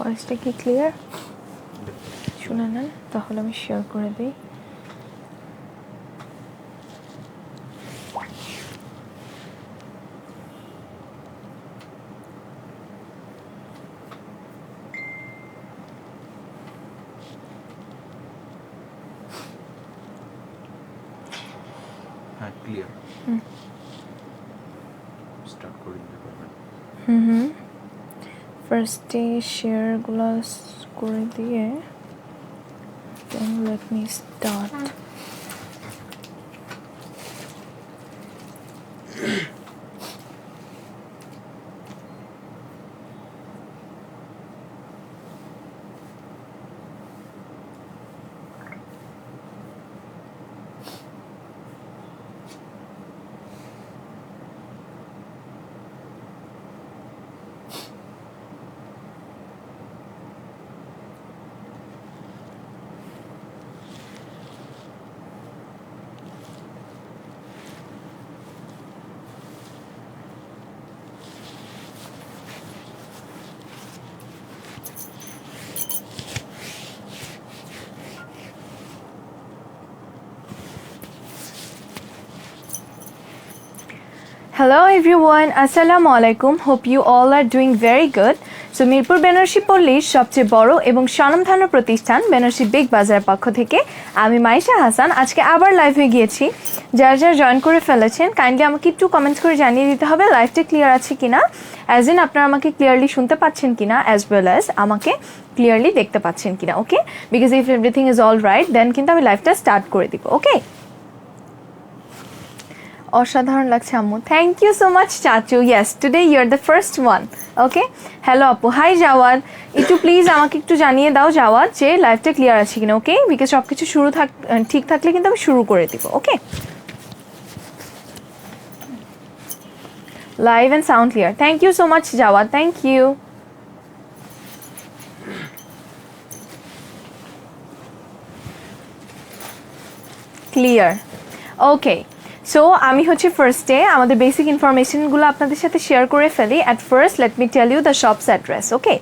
ভয়েসটা কি ক্লিয়ার শুনে নেন, তাহলে আমি শেয়ার করে দিই। হ্যাঁ ক্লিয়ার। স্টার্ট করে দিতে পারবেন। ফার্স্টে শেয়ারগুলো করে দিয়ে then let me start. Hello everyone, Assalamu alaikum. Hope you all are doing very good. So Mirpur Banarasi পল্লীর সবচেয়ে বড় এবং স্বনামধন্য প্রতিষ্ঠান বেনারসি বিগ বাজার পক্ষ থেকে আমি মাইশা হাসান আজকে আবার লাইভ হয়ে গিয়েছি। যারা যারা জয়েন করে ফেলেছেন কাইন্ডলি আমাকে একটু কমেন্টস করে জানিয়ে দিতে হবে লাইভটা ক্লিয়ার আছে কিনা, অ্যাজ ইন আপনারা আমাকে ক্লিয়ারলি শুনতে পাচ্ছেন কিনা, অ্যাজ ওয়েল অ্যাজ আমাকে ক্লিয়ারলি দেখতে পাচ্ছেন কিনা। Okay, because if everything is all right then কিন্তু আমি লাইভটা স্টার্ট করে দিব। ওকে, অসাধারণ লাগছে আম্মু, থ্যাংক ইউ সো মাচ চাচু। Yes, today you are the first one. Okay, hello আপু, হাই জাওয়াদ, একটু প্লিজ আমাকে একটু জানিয়ে দাও জাওয়াদ যে লাইভটা ক্লিয়ার আছে কিনা। ওকে, বিকজ সব কিছু ঠিক থাকলে কিন্তু আমি শুরু করে দিব। Okay, live and sound clear, thank you so much Jawad, thank you. Clear, okay. So আমি হচ্ছে ফার্স্টে আমাদের বেসিক ইনফরমেশনগুলো আপনাদের সাথে শেয়ার করে ফেলি। At first let me tell you the shop's address. Okay,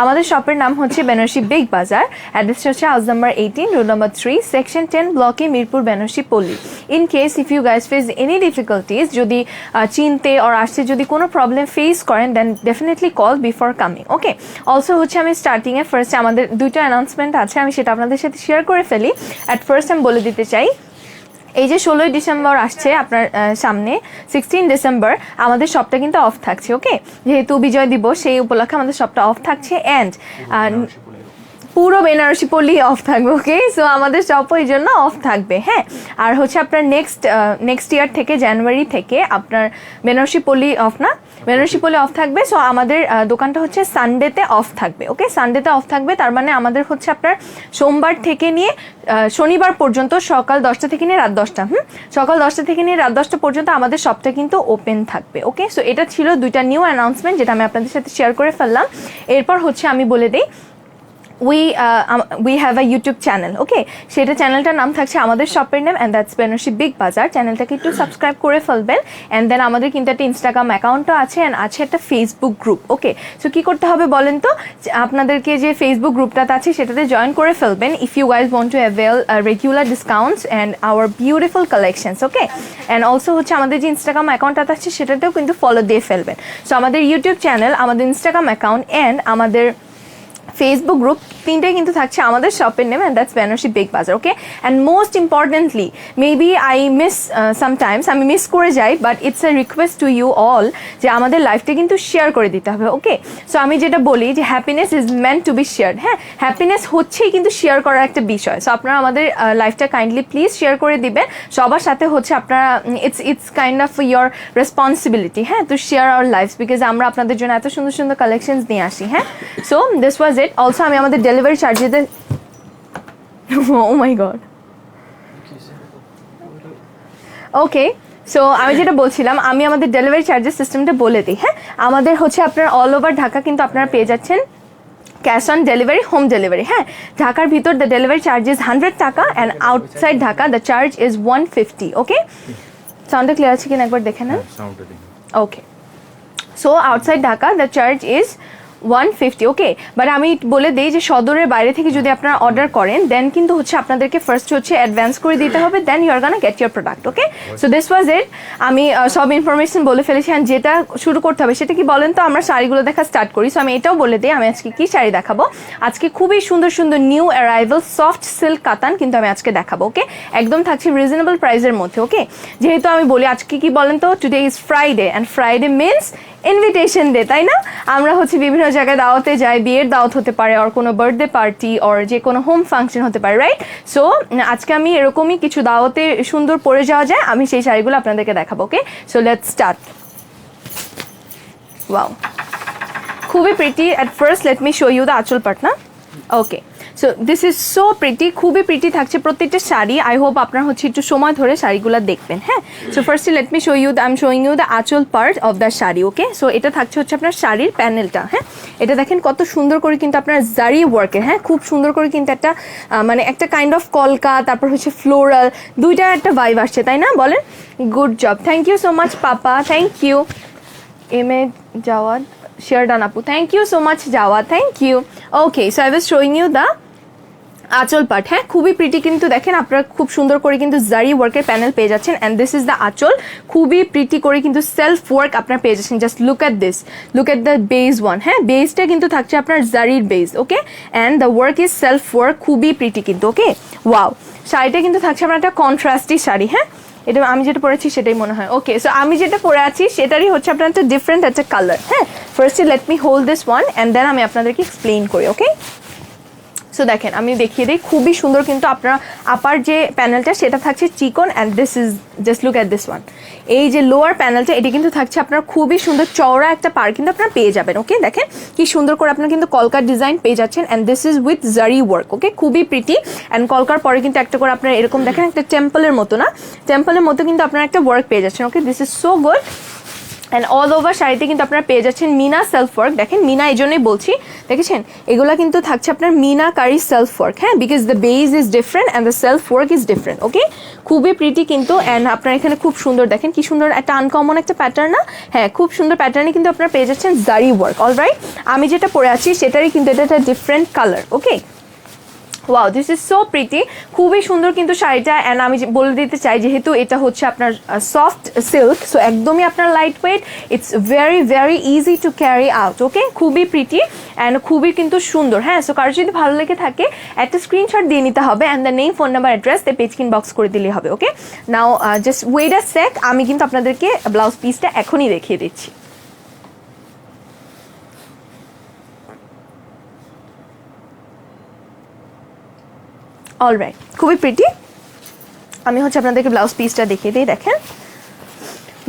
আমাদের শপের নাম হচ্ছে বেনারসি বিগ বাজার। অ্যাড্রেসটা হচ্ছে house number 18, road number 3, section 10, ব্লকে Mirpur Benarasi Palli. In case if you guys face any difficulties, যদি চিনতে অর আসতে যদি কোনো প্রবলেম ফেস করেন then definitely call before coming. Okay, also হচ্ছে আমি স্টার্টিংয়ে ফার্স্টে আমাদের দুইটা অ্যানাউন্সমেন্ট আছে, আমি সেটা আপনাদের সাথে শেয়ার করে ফেলি। অ্যাট ফার্স্ট আমি বলে দিতে চাই এই যে 16ই ডিসেম্বর আসছে আপনার সামনে, 16 ডিসেম্বর আমাদের শপটা কিন্তু অফ থাকছে। ওকে, যেহেতু বিজয় দিবস সেই উপলক্ষে আমাদের শপটা অফ থাকছে অ্যান্ড পুরো বেনারসি পল্লী অফ থাকবে। ওকে, সো আমাদের শপও এই জন্য অফ থাকবে। হ্যাঁ, আর হচ্ছে আপনার নেক্সট ইয়ার থেকে জানুয়ারি থেকে আপনার বেনারসি পল্লী অফ না, বেনারসি পল্লী অফ থাকবে। সো আমাদের দোকানটা হচ্ছে সানডেতে অফ থাকবে। ওকে, সানডেতে অফ থাকবে, তার মানে আমাদের হচ্ছে আপনার সোমবার থেকে নিয়ে শনিবার পর্যন্ত সকাল 10টা থেকে নিয়ে রাত 10টা, সকাল 10টা থেকে নিয়ে রাত 10টা পর্যন্ত আমাদের শপটা কিন্তু ওপেন থাকবে। ওকে, সো এটা ছিল দুইটা নিউ অ্যানাউন্সমেন্ট যেটা আমি আপনাদের সাথে শেয়ার করে ফেললাম। এরপর হচ্ছে আমি বলে দিই we have a YouTube channel. ওকে, সেটা চ্যানেলটার নাম থাকছে আমাদের শপের name and that's Benarasi Big Bazaar. চ্যানেলটাকে একটু সাবস্ক্রাইব করে ফেলবেন অ্যান্ড দেন আমাদের কিন্তু একটা ইনস্টাগ্রাম অ্যাকাউন্টও আছে অ্যান্ড আছে একটা ফেসবুক গ্রুপ। ওকে, সো কী করতে হবে বলেন তো, আপনাদেরকে যে ফেসবুক গ্রুপটাতে আছে সেটাতে জয়েন করে ফেলবেন if you guys want to avail regular discounts and our beautiful collections. Okay, and also হচ্ছে আমাদের যে ইনস্টাগ্রাম অ্যাকাউন্টটা আছে সেটাতেও কিন্তু ফলো দিয়ে ফেলবেন। সো আমাদের ইউটিউব চ্যানেল, আমাদের ইনস্টাগ্রাম অ্যাকাউন্ট অ্যান্ড আমাদের ফেসবুক গ্রুপ তিনটাই কিন্তু থাকছে আমাদের শপের name and that's Benarasi Big Bazaar. Okay, and most importantly maybe I sometimes আমি মিস করে যাই, but it's a request to you all যে আমাদের লাইফটা কিন্তু শেয়ার করে দিতে হবে। ওকে, সো আমি যেটা বলি যে happiness is meant two B shared. হ্যাঁ, হ্যাপিনেস হচ্ছেই কিন্তু শেয়ার করার একটা বিষয়। সো আপনারা আমাদের লাইফটা কাইন্ডলি প্লিজ শেয়ার করে দিবেন সবার সাথে। হচ্ছে আপনারা it's kind of your responsibility, হ্যাঁ, to share our life, because আমরা আপনাদের জন্য এত সুন্দর সুন্দর কালেকশনস নিয়ে আসি। হ্যাঁ, so this was it. Also আমি আমাদের delivery চার্জেসে O my god. Okay, so আমি যেটা বলছিলাম, আমি আমাদের ডেলিভারি চার্জেস সিস্টেমটা বলে দিই। হ্যাঁ, আমাদের হচ্ছে আপনার অল ওভার ঢাকা কিন্তু আপনারা পেয়ে যাচ্ছেন cash on delivery, home delivery. হ্যাঁ, ঢাকার ভিতর the delivery charge is 100 taka and outside Dhaka the charge is 150। Okay, সাউন্ডটা ক্লিয়ার আছে কিনা একবার দেখে নেন। Okay, so outside Dhaka the charge is 150 okay. But আমি বলে দিই যে সদরের বাইরে থেকে যদি আপনারা অর্ডার করেন দেন কিন্তু হচ্ছে আপনাদেরকে ফার্স্ট হচ্ছে অ্যাডভান্স করে দিতে হবে, then you are gonna get your product okay. So this was it. আমি সব ইনফরমেশন বলে ফেলেছি, আর যেটা শুরু করতে হবে সেটা কি বলেন তো, আমরা শাড়িগুলো দেখা স্টার্ট করি। সো আমি এটাও বলে দিই আমি আজকে কি শাড়ি দেখাবো। আজকে খুবই সুন্দর সুন্দর নিউ অ্যারাইভাল সফট সিল্ক কাতান কিন্তু আমি আজকে দেখাবো ওকে। একদম থাকছে রিজনেবল প্রাইসের মধ্যে ওকে। যেহেতু আমি বলি আজকে কি বলেন তো, today is Friday and Friday means invitation day, তাই না? আমরা হচ্ছে বিভিন্ন জায়গায় দাওয়াতে যাই, বিয়ের দাওয়াত হতে পারে, আর কোনো বার্থডে পার্টি অর যে কোনো হোম ফাংশন হতে পারে, রাইট? সো আজকে আমি এরকমই কিছু দাওয়াতে সুন্দর পরে যাওয়া যায়, আমি সেই শাড়িগুলো আপনাদেরকে দেখাবো okay. So let's start. Wow, খুবই pretty. At first let me show you the আঁচল পার্ট না। Okay, so this is so pretty, খুবই প্রিটি থাকছে প্রত্যেকটা শাড়ি। আই হোপ আপনারা হচ্ছে একটু সময় ধরে শাড়িগুলো দেখবেন, হ্যাঁ। So firstly let me show you I am showing you the আঁচল part of the sari okay. So এটা থাকছে হচ্ছে আপনার শাড়ির প্যানেলটা, হ্যাঁ। এটা দেখেন কত সুন্দর করে কিন্তু আপনার জারি ওয়ার্কের, হ্যাঁ, খুব সুন্দর করে কিন্তু একটা মানে একটা কাইন্ড অফ কলকা, তারপর হচ্ছে ফ্লোরাল, দুইটার একটা ভাইব আসছে, তাই না বলেন? Good job, thank you so much papa, thank you. M A Jawad Shardan Apu, thank you so much Jawad, thank you. Okay, so I was showing you the আঁচল পার্ট, হ্যাঁ, খুবই প্রিটি কিন্তু দেখেন আপনারা খুব সুন্দর করে কিন্তু জারি ওয়ার্কের প্যানেল পেয়ে যাচ্ছেন, অ্যান্ড দিস ইজ দ্য আঁচল, খুবই প্রিটি করে কিন্তু সেলফ ওয়ার্ক আপনারা পেয়ে যাচ্ছেন। Just look at this, look at the base one, হ্যাঁ, বেসটা কিন্তু থাকছে আপনার জারির base okay, and the work is self work, খুবই প্রিটি কিন্তু ওকে। ওয়াও, শাড়িটা কিন্তু থাকছে আপনার একটা কন্ট্রাস্টি শাড়ি, হ্যাঁ, এটা আমি যেটা পরেছি সেটাই মনে হয় ওকে। সো আমি যেটা পরে আছি সেটারই হচ্ছে আপনার একটা ডিফারেন্ট একটা কালার, হ্যাঁ। Firstly let me hold this one and then আমি আপনাদেরকে এক্সপ্লেইন করি ওকে। সো দেখেন আমি দেখিয়ে দিই, খুবই সুন্দর কিন্তু আপনারা আপার যে প্যানেলটা সেটা থাকছে চিকন, and this is just look at this one. এই যে লোয়ার প্যানেলটা এটা কিন্তু থাকছে আপনার খুবই সুন্দর চওড়া একটা পার কিন্তু আপনারা পেয়ে যাবেন ওকে। দেখেন কি সুন্দর করে আপনারা কিন্তু কলকার ডিজাইন পেয়ে যাচ্ছেন, অ্যান্ড দিস ইজ উইথ জারি ওয়ার্ক ওকে, খুবই প্রিটি। অ্যান্ড কলকার পরে কিন্তু একটা করে আপনারা এরকম দেখেন একটা টেম্পলের মতো, না টেম্পলের মতো কিন্তু আপনারা একটা ওয়ার্ক পেয়ে যাচ্ছেন okay. This is so good. And all over শাড়িতে কিন্তু আপনারা পেয়ে যাচ্ছেন মিনা সেলফ ওয়ার্ক। দেখেন মিনা এই জন্যই বলছি, দেখেছেন এগুলো কিন্তু থাকছে আপনার মিনা কারি সেলফ ওয়ার্ক, হ্যাঁ, because the base is different and the self work is different okay. খুবই প্রিটি কিন্তু, অ্যান্ড আপনার এখানে খুব সুন্দর দেখেন কি সুন্দর একটা আনকমন একটা প্যাটার্ন, না? হ্যাঁ, খুব সুন্দর প্যাটার্নে কিন্তু আপনারা পেয়ে যাচ্ছেন জারি ওয়ার্ক। অলরাইট, আমি যেটা পরে আছি সেটারই কিন্তু এটা একটা different colour okay. Wow, this is so pretty, খুবই সুন্দর কিন্তু শাড়িটা। অ্যান্ড আমি বলে দিতে চাই যেহেতু এটা হচ্ছে আপনার সফট সিল্ক, সো একদমই আপনার light weight, it's very very easy to carry out okay. খুবই প্রিটি অ্যান্ড খুবই কিন্তু সুন্দর, হ্যাঁ। সো কারো যদি ভালো লেগে থাকে একটা স্ক্রিনশট দিয়ে নিতে হবে, and the name, phone number, address page কিন বক্স করে দিলেই হবে ওকে। নাও জাস্ট ওয়েট আ সেক, আমি কিন্তু আপনাদেরকে ব্লাউজ পিসটা এখনই দেখিয়ে দিচ্ছি। অলরাইট, খুবই প্রিটি। আমি হচ্ছে আপনাদেরকে ব্লাউজ পিসটা দেখিয়ে দিই। দেখেন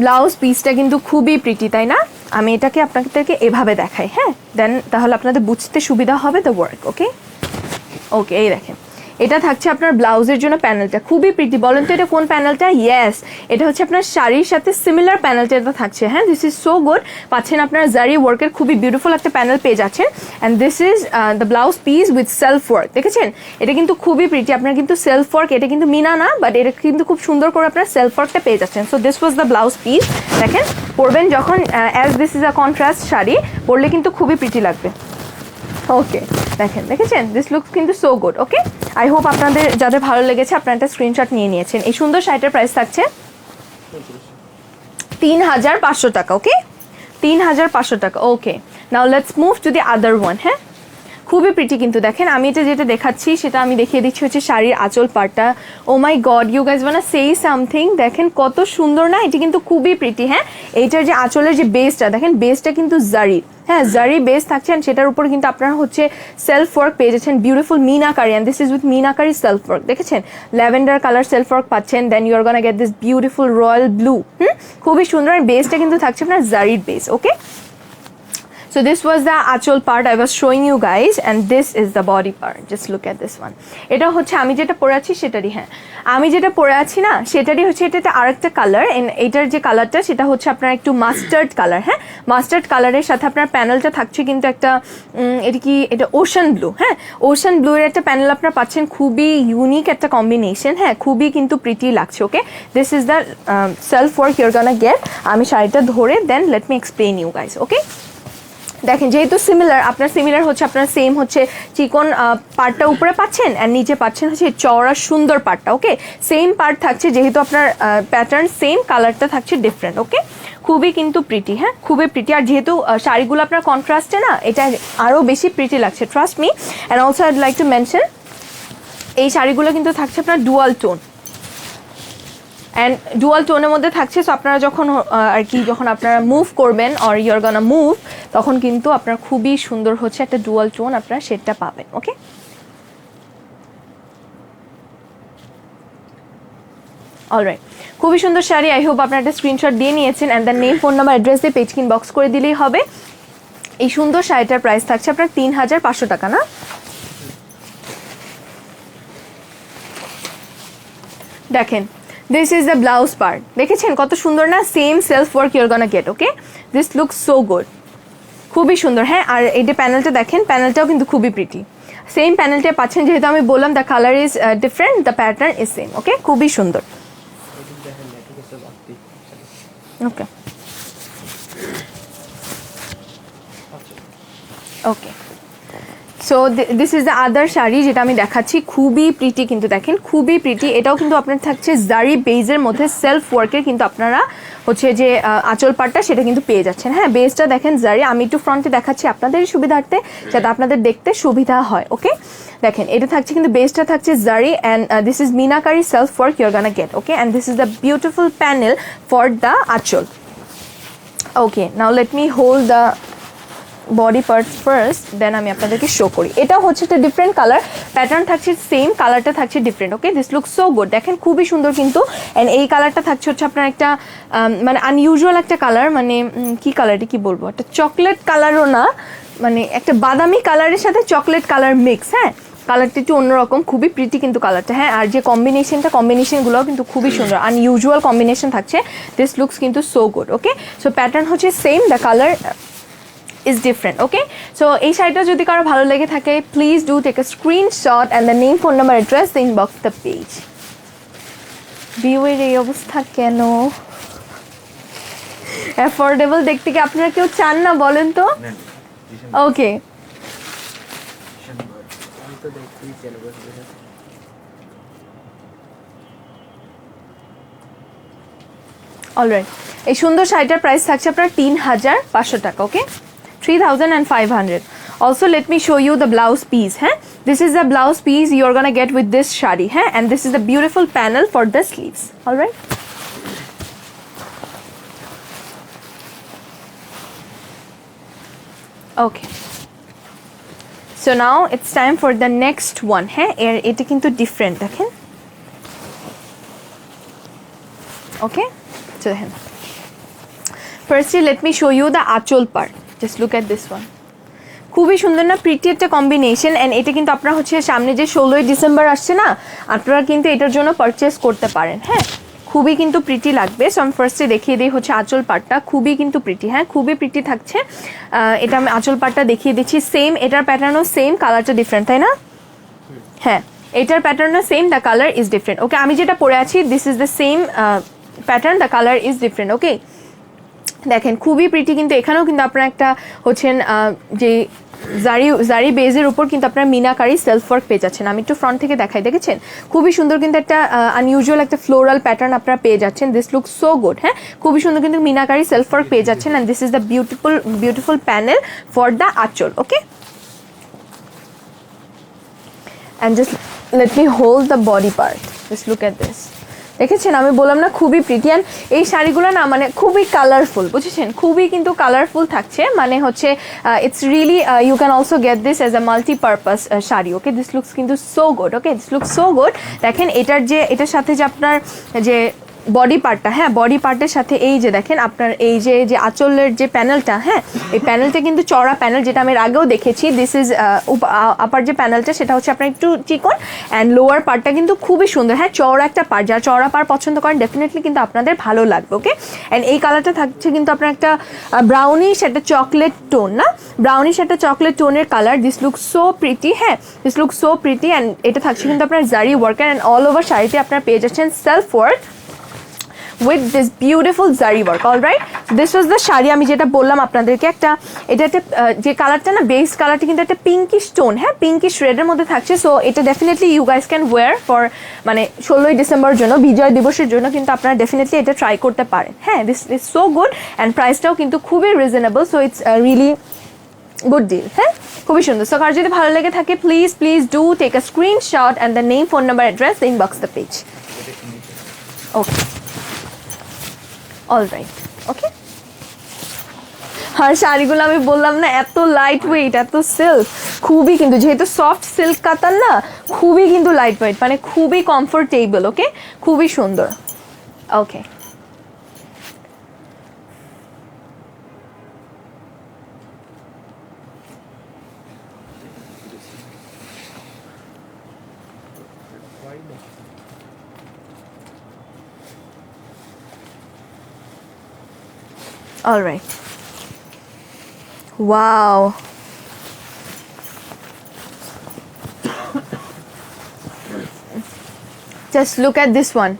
ব্লাউজ পিসটা কিন্তু খুবই প্রিটি, তাই না? আমি এটাকে আপনাদেরকে এভাবে দেখাই, হ্যাঁ, দেন তাহলে আপনাদের বুঝতে সুবিধা হবে দ্য ওয়ার্ক ওকে। ওকে, এই দেখেন এটা থাকছে আপনার ব্লাউজের জন্য প্যানেলটা, খুবই প্রিটি। বলেন তো এটা কোন প্যানেলটা? ইয়েস, এটা হচ্ছে আপনার শাড়ির সাথে সিমিলার প্যানেলটা এটা থাকছে, হ্যাঁ। দিস ইজ সো গুড, পাচ্ছেন আপনার জারি ওয়ার্কের খুবই বিউটিফুল একটা প্যানেল পেয়ে যাচ্ছেন, and this is the blouse piece with self work. দেখেছেন এটা কিন্তু খুবই প্রিটি, আপনার কিন্তু সেলফ ওয়ার্ক, এটা কিন্তু মিনা না, বাট এটা কিন্তু খুব সুন্দর করে আপনার সেলফ ওয়ার্কটা পেয়ে যাচ্ছেন। So this was the blouse piece. দেখেন পরবেন যখন, as this is a contrast sari, পরলে কিন্তু খুবই প্রিটি লাগবে ওকে। দেখেন, দেখেছেন দিস লুকস কিন্তু so good okay. I hope আপনাদের যাদের ভালো লেগেছে আপনারা একটা স্ক্রিনশট নিয়ে নিয়েছেন। এই সুন্দর শাড়িটার প্রাইস থাকছে 3500 টাকা ওকে, 3500 টাকা okay. Now let's move to the other one, হ্যাঁ, খুবই প্রিটি কিন্তু। দেখেন আমি এটা যেটা দেখাচ্ছি সেটা আমি দেখিয়ে দিচ্ছি হচ্ছে শাড়ির আঁচল পার্টটা। Oh my god, you guys wanna say something, দেখেন কত সুন্দর না, এটা কিন্তু খুবই প্রিটি, হ্যাঁ। এইটার যে আঁচলের যে বেসটা দেখেন, বেসটা কিন্তু জারির, হ্যাঁ, জারি বেস থাকছে, সেটার উপর কিন্তু আপনারা হচ্ছে সেলফ ওয়ার্ক পেয়ে যাচ্ছেন, beautiful meenakari, and this is with meenakari self work. দেখেছেন ল্যাভেন্ডার কালার সেলফ ওয়ার্ক পাচ্ছেন, then you are gonna get this beautiful royal blue, খুবই সুন্দর। বেসটা কিন্তু থাকছে আপনার জারির base okay. So this was the achol part I was showing you guys, and this is the body part. Just look at this one. এটা হচ্ছে আমি যেটা পরে আছি সেটারই, হ্যাঁ, আমি যেটা পরে আছি না সেটারই হচ্ছে এটা আরেকটা কালার, এন্ড এটার যে কালারটা সেটা হচ্ছে আপনার একটু মাস্টার্ড কালার, হ্যাঁ, মাস্টার্ড কালারের সাথে আপনার প্যানেলটা থাকছে কিন্তু একটা এটা কি, এটা ওশান ব্লু, হ্যাঁ, ওশান ব্লু এর একটা প্যানেল আপনারা পাচ্ছেন, খুবই ইউনিক একটা কম্বিনেশন, হ্যাঁ, খুবই কিন্তু প্রিটি লাগছে okay. This is the self work you're gonna get. আমি শাড়িটা ধরে then let me explain you guys okay. দেখেন যেহেতু সিমিলার, আপনার সিমিলার হচ্ছে আপনার সেম হচ্ছে চিকন পার্টটা উপরে পাচ্ছেন আর নিচে পাচ্ছেন হচ্ছে চওড়া সুন্দর পার্টটা। ওকে, সেম পার্ট থাকছে, যেহেতু আপনার প্যাটার্ন সেম, কালারটা থাকছে ডিফারেন্ট। ওকে, খুবই কিন্তু প্রিটি, হ্যাঁ খুবই প্রিটি। আর যেহেতু শাড়িগুলো আপনার কন্ট্রাস্টে না, এটা আরও বেশি প্রিটি লাগছে, trust me. And also I'd like to mention, এই শাড়িগুলো কিন্তু থাকছে আপনার ডুয়াল টোন, অ্যান্ড ডুয়াল টোনের মধ্যে থাকছে। সো আপনারা যখন আর কি যখন আপনারা মুভ করবেন অর ইউর গানা মুভ, তখন কিন্তু আপনার খুবই সুন্দর হচ্ছে একটা ডুয়াল টোন আপনারা সেটটা পাবেন। ওকে, অলরাইট, খুবই সুন্দর শাড়ি। আই হোপ আপনারা একটা স্ক্রিনশট দিয়ে নিয়েছেন and the name, phone number, address দিয়ে পেজ বক্স করে দিলেই হবে। এই সুন্দর শাড়িটার প্রাইস থাকছে আপনার 3500 টাকা না? দেখেন, this is the blouse part, দেখেছেন কত সুন্দর না? Same self work you're gonna get. Okay, this look so good, খুবই সুন্দর। হ্যাঁ, আর এই যে প্যানেলটা দেখেন, প্যানেলটাও কিন্তু খুবই প্রিটি, সেম প্যানেলটা পাচ্ছেন। যেহেতু আমি বললাম the colour is different, the pattern is same. Okay, খুবই সুন্দর। Okay okay, so this is the other sari যেটা আমি দেখাচ্ছি, খুবই প্রিটি কিন্তু, দেখেন খুবই প্রিটি। এটাও কিন্তু আপনার থাকছে জারি বেজের মধ্যে সেলফ ওয়ার্কের, কিন্তু আপনারা হচ্ছে যে আঁচল পাটটা সেটা কিন্তু পেয়ে যাচ্ছেন। হ্যাঁ, বেজটা দেখেন জারি, আমি একটু ফ্রন্টে দেখাচ্ছি আপনাদের সুবিধার্থে, যাতে আপনাদের দেখতে সুবিধা হয়। ওকে, দেখেন এটা থাকছে কিন্তু বেসটা থাকছে zari, and this is meenakari self work you're gonna get. Okay, and this is the beautiful panel for the anchal. Okay, now let me hold the body parts first, then আমি আপনাদেরকে শো করি। এটা হচ্ছে একটা ডিফারেন্ট কালার, প্যাটার্ন থাকছে same, কালারটা থাকছে different. Okay, this look so good, দেখেন খুবই সুন্দর কিন্তু। অ্যান্ড এই কালারটা থাকছে হচ্ছে আপনার একটা মানে আনইউজুয়াল একটা কালার, মানে কি কালারটি কি বলবো, একটা চকলেট কালারও না, মানে একটা বাদামি কালারের সাথে চকলেট কালার মিক্স। হ্যাঁ, কালারটা একটু অন্যরকম, খুবই প্রিটি কিন্তু কালারটা। হ্যাঁ, আর যে কম্বিনেশনগুলোও কিন্তু খুবই সুন্দর, আনইউজুয়াল কম্বিনেশন থাকছে। দিস লুকস কিন্তু সো গুড। ওকে, সো প্যাটার্ন হচ্ছে same, the colour is different. Okay, so এই শাড়িটা যদি কারো ভালো লেগে থাকে, please do take a screenshot and the name, phone number, address, inbox the page. ভিউয়ের এই অবস্থা কেন? অ্যাফোর্ডেবল দেখতে কি আপনারা কেউ চান না বলেন তো? ওকে, অলরাইট, এই সুন্দর শাড়িটার প্রাইস থাকছে আপনার 3500 টাকা। Okay, 3500. Also, let me show you the blouse piece. Huh? This is the blouse piece you're gonna get with this shadi. Huh? And this is the beautiful panel for the sleeves. All right. Okay. So now it's time for the next one. Huh? It is different. Okay. Okay. So then, firstly, let me show you the achol part. Just look at this one. খুবই সুন্দর না, pretty একটা combination. And এটা কিন্তু আপনারা হচ্ছে সামনে যে 16ই ডিসেম্বর আসছে না, আপনারা কিন্তু এটার জন্য পারচেস করতে পারেন। হ্যাঁ, খুবই কিন্তু প্রিটি লাগবে। সো আমি ফার্স্টে দেখিয়ে দিই হচ্ছে আঁচল পাটটা, খুবই কিন্তু প্রিটি। হ্যাঁ, খুবই প্রিটি থাকছে। এটা আমি আঁচল পাটটা দেখিয়ে দিচ্ছি, সেম, এটার প্যাটার্নও সেম, কালারটা ডিফারেন্ট, তাই না? হ্যাঁ, এটার প্যাটার্নও same, the colour is different. Okay, আমি যেটা পরে আছি, this is the same pattern, the colour is different. Okay, দেখেন খুবই প্রিটি কিন্তু। এখানেও কিন্তু আপনারা একটা হচ্ছেন যে জারি বেজের উপর কিন্তু আপনারা মিনাকারি সেলফ ওয়ার্ক পেয়ে যাচ্ছেন। আমি একটু ফ্রন্ট থেকে দেখাই, দেখেছেন খুবই সুন্দর কিন্তু একটা আনইউজুয়াল একটা ফ্লোরাল প্যাটার্ন আপনারা পেয়ে যাচ্ছেন। This look so good. হ্যাঁ, খুবই সুন্দর কিন্তু মিনাকারি সেলফ ওয়ার্ক পেয়ে যাচ্ছেন। And this is the beautiful panel for the anchal. Okay, and just let me hold the body part, just look at this. দেখেছেন, আমি বললাম না খুবই প্রিটি। অ্যান্ড এই শাড়িগুলো না মানে খুবই কালারফুল, বুঝেছেন, খুবই কিন্তু কালারফুল থাকছে। মানে হচ্ছে it's really you can also get this as a multipurpose sari. Okay, this looks কিন্তু so good. Okay, this looks so good. দেখেন এটার সাথে যে আপনার যে বডি পার্টটা, হ্যাঁ বডি পার্টের সাথে এই যে দেখেন আপনার এই যে আঁচলের যে প্যানেলটা, হ্যাঁ এই প্যানেলটা কিন্তু চড়া প্যানেল, যেটা আমি আগেও দেখেছি। দিস ইজ আপার যে প্যানেলটা সেটা হচ্ছে আপনার একটু চিকন, অ্যান্ড লোয়ার পার্টটা কিন্তু খুবই সুন্দর। হ্যাঁ, চওড়া একটা পার্ট, যারা চওড়া পার্ট পছন্দ করেন ডেফিনেটলি কিন্তু আপনাদের ভালো লাগবে। ওকে, অ্যান্ড এই কালারটা থাকছে কিন্তু আপনার একটা ব্রাউনিশ একটা চকলেট টোন, না ব্রাউনিশ একটা চকলেট টোনের colour. This look so pretty. হ্যাঁ, this look so pretty. And এটা থাকছে কিন্তু আপনার জারি ওয়ার্ক, অ্যান্ড অল ওভার শাড়িতে আপনার পেয়ে যাচ্ছেন self work with this beautiful zari work. All right, so this was the sari আমি যেটা বললাম আপনাদেরকে একটা এটা একটা যে কালারটা না বেস কালারটা কিন্তু একটা পিঙ্কিশ টোন, হ্যাঁ পিঙ্কিশ রেডের মধ্যে থাকছে। সো এটা definitely you guys can wear for মানে 16ই ডিসেম্বর জন্য বিজয় দিবসের জন্য কিন্তু আপনারা ডেফিনেটলি এটা ট্রাই করতে পারেন। হ্যাঁ this is so good and প্রাইসটাও কিন্তু খুবই reasonable, so it's really good deal. হ্যাঁ খুবই সুন্দর। সো কার যদি ভালো লেগে থাকে please do take a screenshot and the name, phone number, address, inbox the page. Okay alright okay. আর শাড়িগুলো আমি বললাম না এত লাইট ওয়েট, এত সিল্ক, খুবই কিন্তু যেহেতু সফট সিল্ক কাতান না খুবই কিন্তু লাইট ওয়েট, মানে খুবই কমফোর্টেবল। ওকে খুবই সুন্দর। ওকে all right, wow, just look at this one.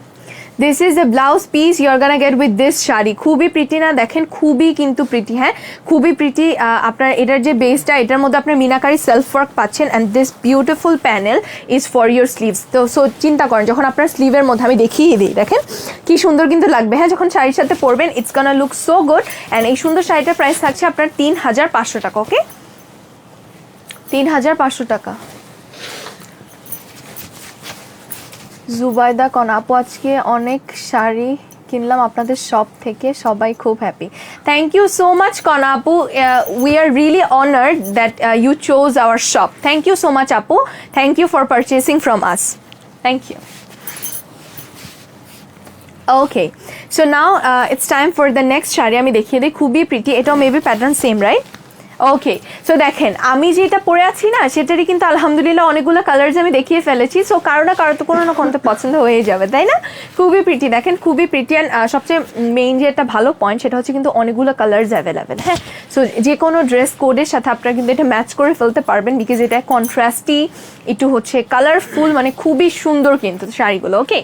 This is a blouse piece you're gonna get with this sari. খুবই প্রিটি না, দেখেন খুবই কিন্তু প্রিটি, হ্যাঁ খুবই প্রিটি। আপনার এটার যে বেসটা এটার মধ্যে আপনার মিনাকারি সেলফ ওয়ার্ক পাচ্ছেন and this beautiful panel is for your sleeves. তো সো চিন্তা করেন যখন আপনার স্লিভের মধ্যে আমি দেখিয়ে দিই, দেখেন কি সুন্দর কিন্তু লাগবে। হ্যাঁ যখন শাড়ির সাথে পরবেন it's Gaana look so good. And এই সুন্দর শাড়িটার প্রাইস থাকছে আপনার 3500 টাকা। ওকে 3500 টাকা। জুবাইদা কন আপু আজকে অনেক শাড়ি কিনলাম আপনাদের শপ থেকে, সবাই খুব happy. Thank you so much কন আপু, we are really honoured that you chose our shop. Thank you so much আপু, thank you for purchasing from us, thank you. Okay so now it's time for the next sari আমি দেখিয়ে দিই, খুবই pretty. এটাও maybe pattern same right? Okay so দেখেন আমি যেটা পরে আছি না সেটারই কিন্তু আলহামদুলিল্লাহ অনেকগুলো কালার্স আমি দেখিয়ে ফেলেছি। সো কারো না কারো তো কোনো না কোনো পছন্দ হয়ে যাবে, তাই না? খুবই প্রিটি, দেখেন খুবই প্রিটি। অ্যান্ড সবচেয়ে মেইন যে একটা ভালো পয়েন্ট সেটা হচ্ছে কিন্তু অনেকগুলো কালার্স অ্যাভেলেবেল। হ্যাঁ সো যে কোনো ড্রেস কোডের সাথে আপনারা কিন্তু এটা ম্যাচ করে ফেলতে পারবেন, বিকজ এটা কন্ট্রাস্টি একটু হচ্ছে কালারফুল, মানে খুবই সুন্দর কিন্তু শাড়িগুলো। Okay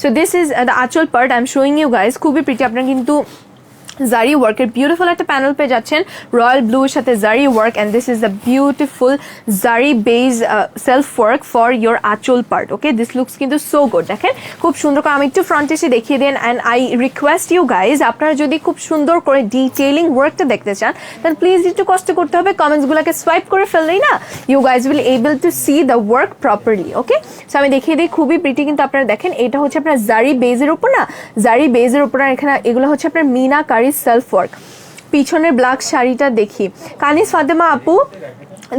so this is the আঁচল part I am showing you guys, খুবই প্রিটি। আপনারা কিন্তু জারি ওয়ার্কের বিউটিফুল একটা প্যানেল পেয়ে যাচ্ছেন রয়্যাল ব্লুর সাথে zari work, and this is the beautiful zari base self work for your anchal part. Okay this looks কিন্তু সো গুড, দেখেন খুব সুন্দর করে। আমি একটু ফ্রন্ট এসে দেখিয়ে দেন। And I request you guys আপনারা যদি খুব সুন্দর করে ডিটেইলিং ওয়ার্কটা দেখতে চান দেন প্লিজ একটু কষ্ট করতে হবে, কমেন্টসগুলোকে সোয়াইপ করে ফেললেই না you guys will able to see the work properly. Okay so আমি দেখিয়ে দিই, খুবই প্রিটি কিন্তু। আপনারা দেখেন এটা হচ্ছে আপনার জারি বেজের উপর না, জারি বেজের উপর এখানে এগুলো হচ্ছে আপনার মিনাকারি সেলফ ওয়ার্ক। পিছনের ব্ল্যাক শাড়িটা দেখি, কানিস ফাতেমা আপু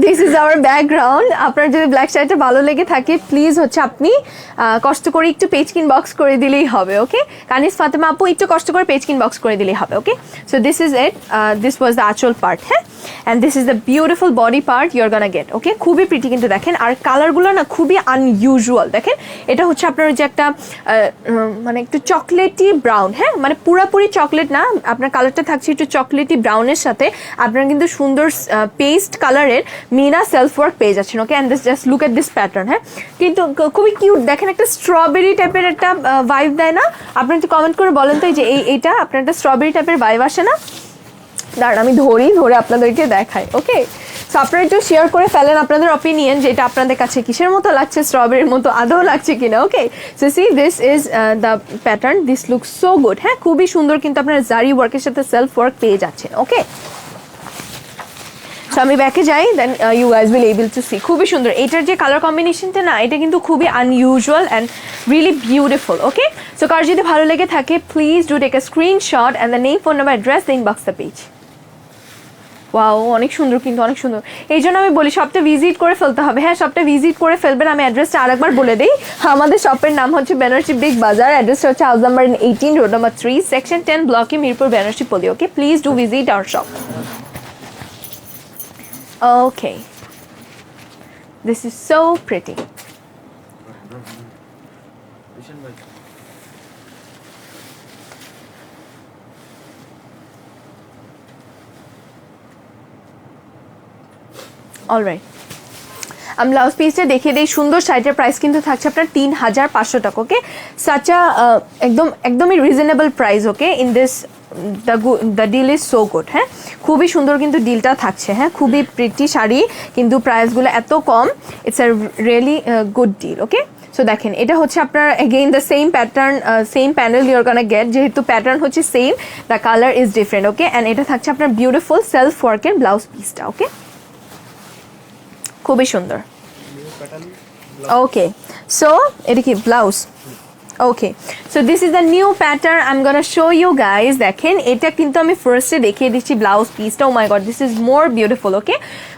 দিস ইজ আওয়ার ব্যাকগ্রাউন্ড। আপনার যদি ব্ল্যাক শাড়িটা ভালো লেগে থাকে প্লিজ হচ্ছে আপনি কষ্ট করে একটু পেজ কিন বক্স করে দিলেই হবে। ওকে কানিস ফাতেমা আপু একটু কষ্ট করে পেজ কিন বক্স করে দিলেই হবে। Okay so this is it, this was the আঁচল পার্ট। হ্যাঁ and this is the beautiful body part you are gonna get. Okay খুবই প্রিটি কিন্তু দেখেন, আর কালারগুলো না খুবই আনইউজুয়াল। দেখেন এটা হচ্ছে আপনার যে একটা মানে একটু চকলেটি ব্রাউন, হ্যাঁ মানে পুরাপুরি চকলেট না, আপনার কালারটা থাকছে একটু চকলেটি ব্রাউনের সাথে আপনারা কিন্তু সুন্দর পেস্ট কালারের মিনা সেলফ ওয়ার্ক পেয়ে যাচ্ছেন। ওকে and this just look at this pattern. হ্যাঁ কিন্তু খুবই কিউট, দেখেন একটা স্ট্রবেরি টাইপের একটা ভাইব দেয় না? আপনারা একটু কমেন্ট করে বলেন তো যে এইটা আপনার একটা স্ট্রবেরি টাইপের ভাইব আসে না? দাঁড়ান আমি ধরে আপনাদেরকে দেখাই। ওকে সো আপনারা একটু শেয়ার করে ফেলেন আপনাদের অপিনিয়ন যে এটা আপনাদের কাছে কিসের মতো লাগছে, স্ট্রবেরির মতো আদৌ লাগছে কিনা। Okay so C this is the pattern, this look so good. হ্যাঁ খুবই সুন্দর কিন্তু আপনারা জারি ওয়ার্কের সাথে সেলফ ওয়ার্ক পেয়ে যাচ্ছেন। ওকে সো আমি ব্যাকে যাই, then you guys will able to see. খুবই সুন্দর এটার যে কালার কম্বিনেশনটা না, এটা কিন্তু খুবই unusual and really beautiful. Okay so কার যদি ভালো লেগে থাকে please do take a screenshot and the name, phone number, address, the inbox the page. Wow অনেক সুন্দর কিন্তু, অনেক সুন্দর। এই জন্য আমি বলি শপটা ভিজিট করে ফেলতে হবে। হ্যাঁ শপটা ভিজিট করে ফেলবেন। আমি অ্যাড্রেসটা আরেকবার বলে দিই, আমাদের শপের নাম হচ্ছে বেনারসি বিগ বাজার, অ্যাড্রেসটা হচ্ছে house number 18, road number 3, section 10, ব্লকে Mirpur, Benarasi Palli. Okay please do visit our shop. Okay this is so pretty. Alright আমি ব্লাউজ পিসটা দেখিয়ে দিই। সুন্দর শাড়িটার প্রাইস কিন্তু থাকছে আপনার 3500 টাকা। ওকে, সাচা একদমই reasonable price. Okay, in this the deal is so good. হ্যাঁ, খুবই সুন্দর কিন্তু ডিলটা থাকছে। হ্যাঁ, খুবই প্রিটি শাড়ি, কিন্তু প্রাইসগুলো এত কম। It's a really good deal. Okay, so দেখেন এটা হচ্ছে আপনার again the same pattern, same panel you're gonna get, যেহেতু প্যাটার্ন হচ্ছে same, the colour is different. Okay, and এটা থাকছে আপনার বিউটিফুল সেলফ ওয়ার্কের ব্লাউজ পিসটা। ওকে, খুবই সুন্দর। ওকে, সো এটা কি blouse? Okay, so this is the new pattern I am gonna show you guys. দেখেন এটা কিন্তু আমি ফার্স্টে দেখিয়ে দিচ্ছি ব্লাউজ পিসটা। Oh my god, this is more beautiful. Okay,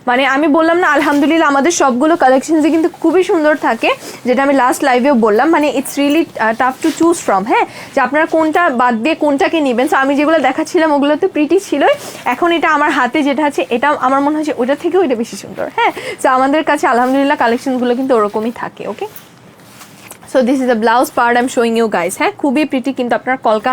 মানে আমি বললাম না, আলহামদুলিল্লাহ আমাদের সবগুলো কালেকশনসই কিন্তু খুবই সুন্দর থাকে, যেটা আমি লাস্ট লাইভেও বললাম। মানে it's really tough to choose from. হ্যাঁ, যে আপনারা কোনটা বাদ দিয়ে কোনটাকে নেবেন। সো আমি যেগুলো দেখাচ্ছিলাম ওগুলো তো প্রিটি ছিলই, এখন এটা আমার হাতে যেটা আছে এটা আমার মনে হচ্ছে ওইটা থেকেও এটা বেশি সুন্দর। হ্যাঁ, সো আমাদের কাছে আলহামদুলিল্লাহ কালেকশনগুলো কিন্তু ওরকমই থাকে। Okay, so this is the blouse part I am showing you guys. হ্যাঁ, খুবই প্রিটি কিন্তু আপনার কলকা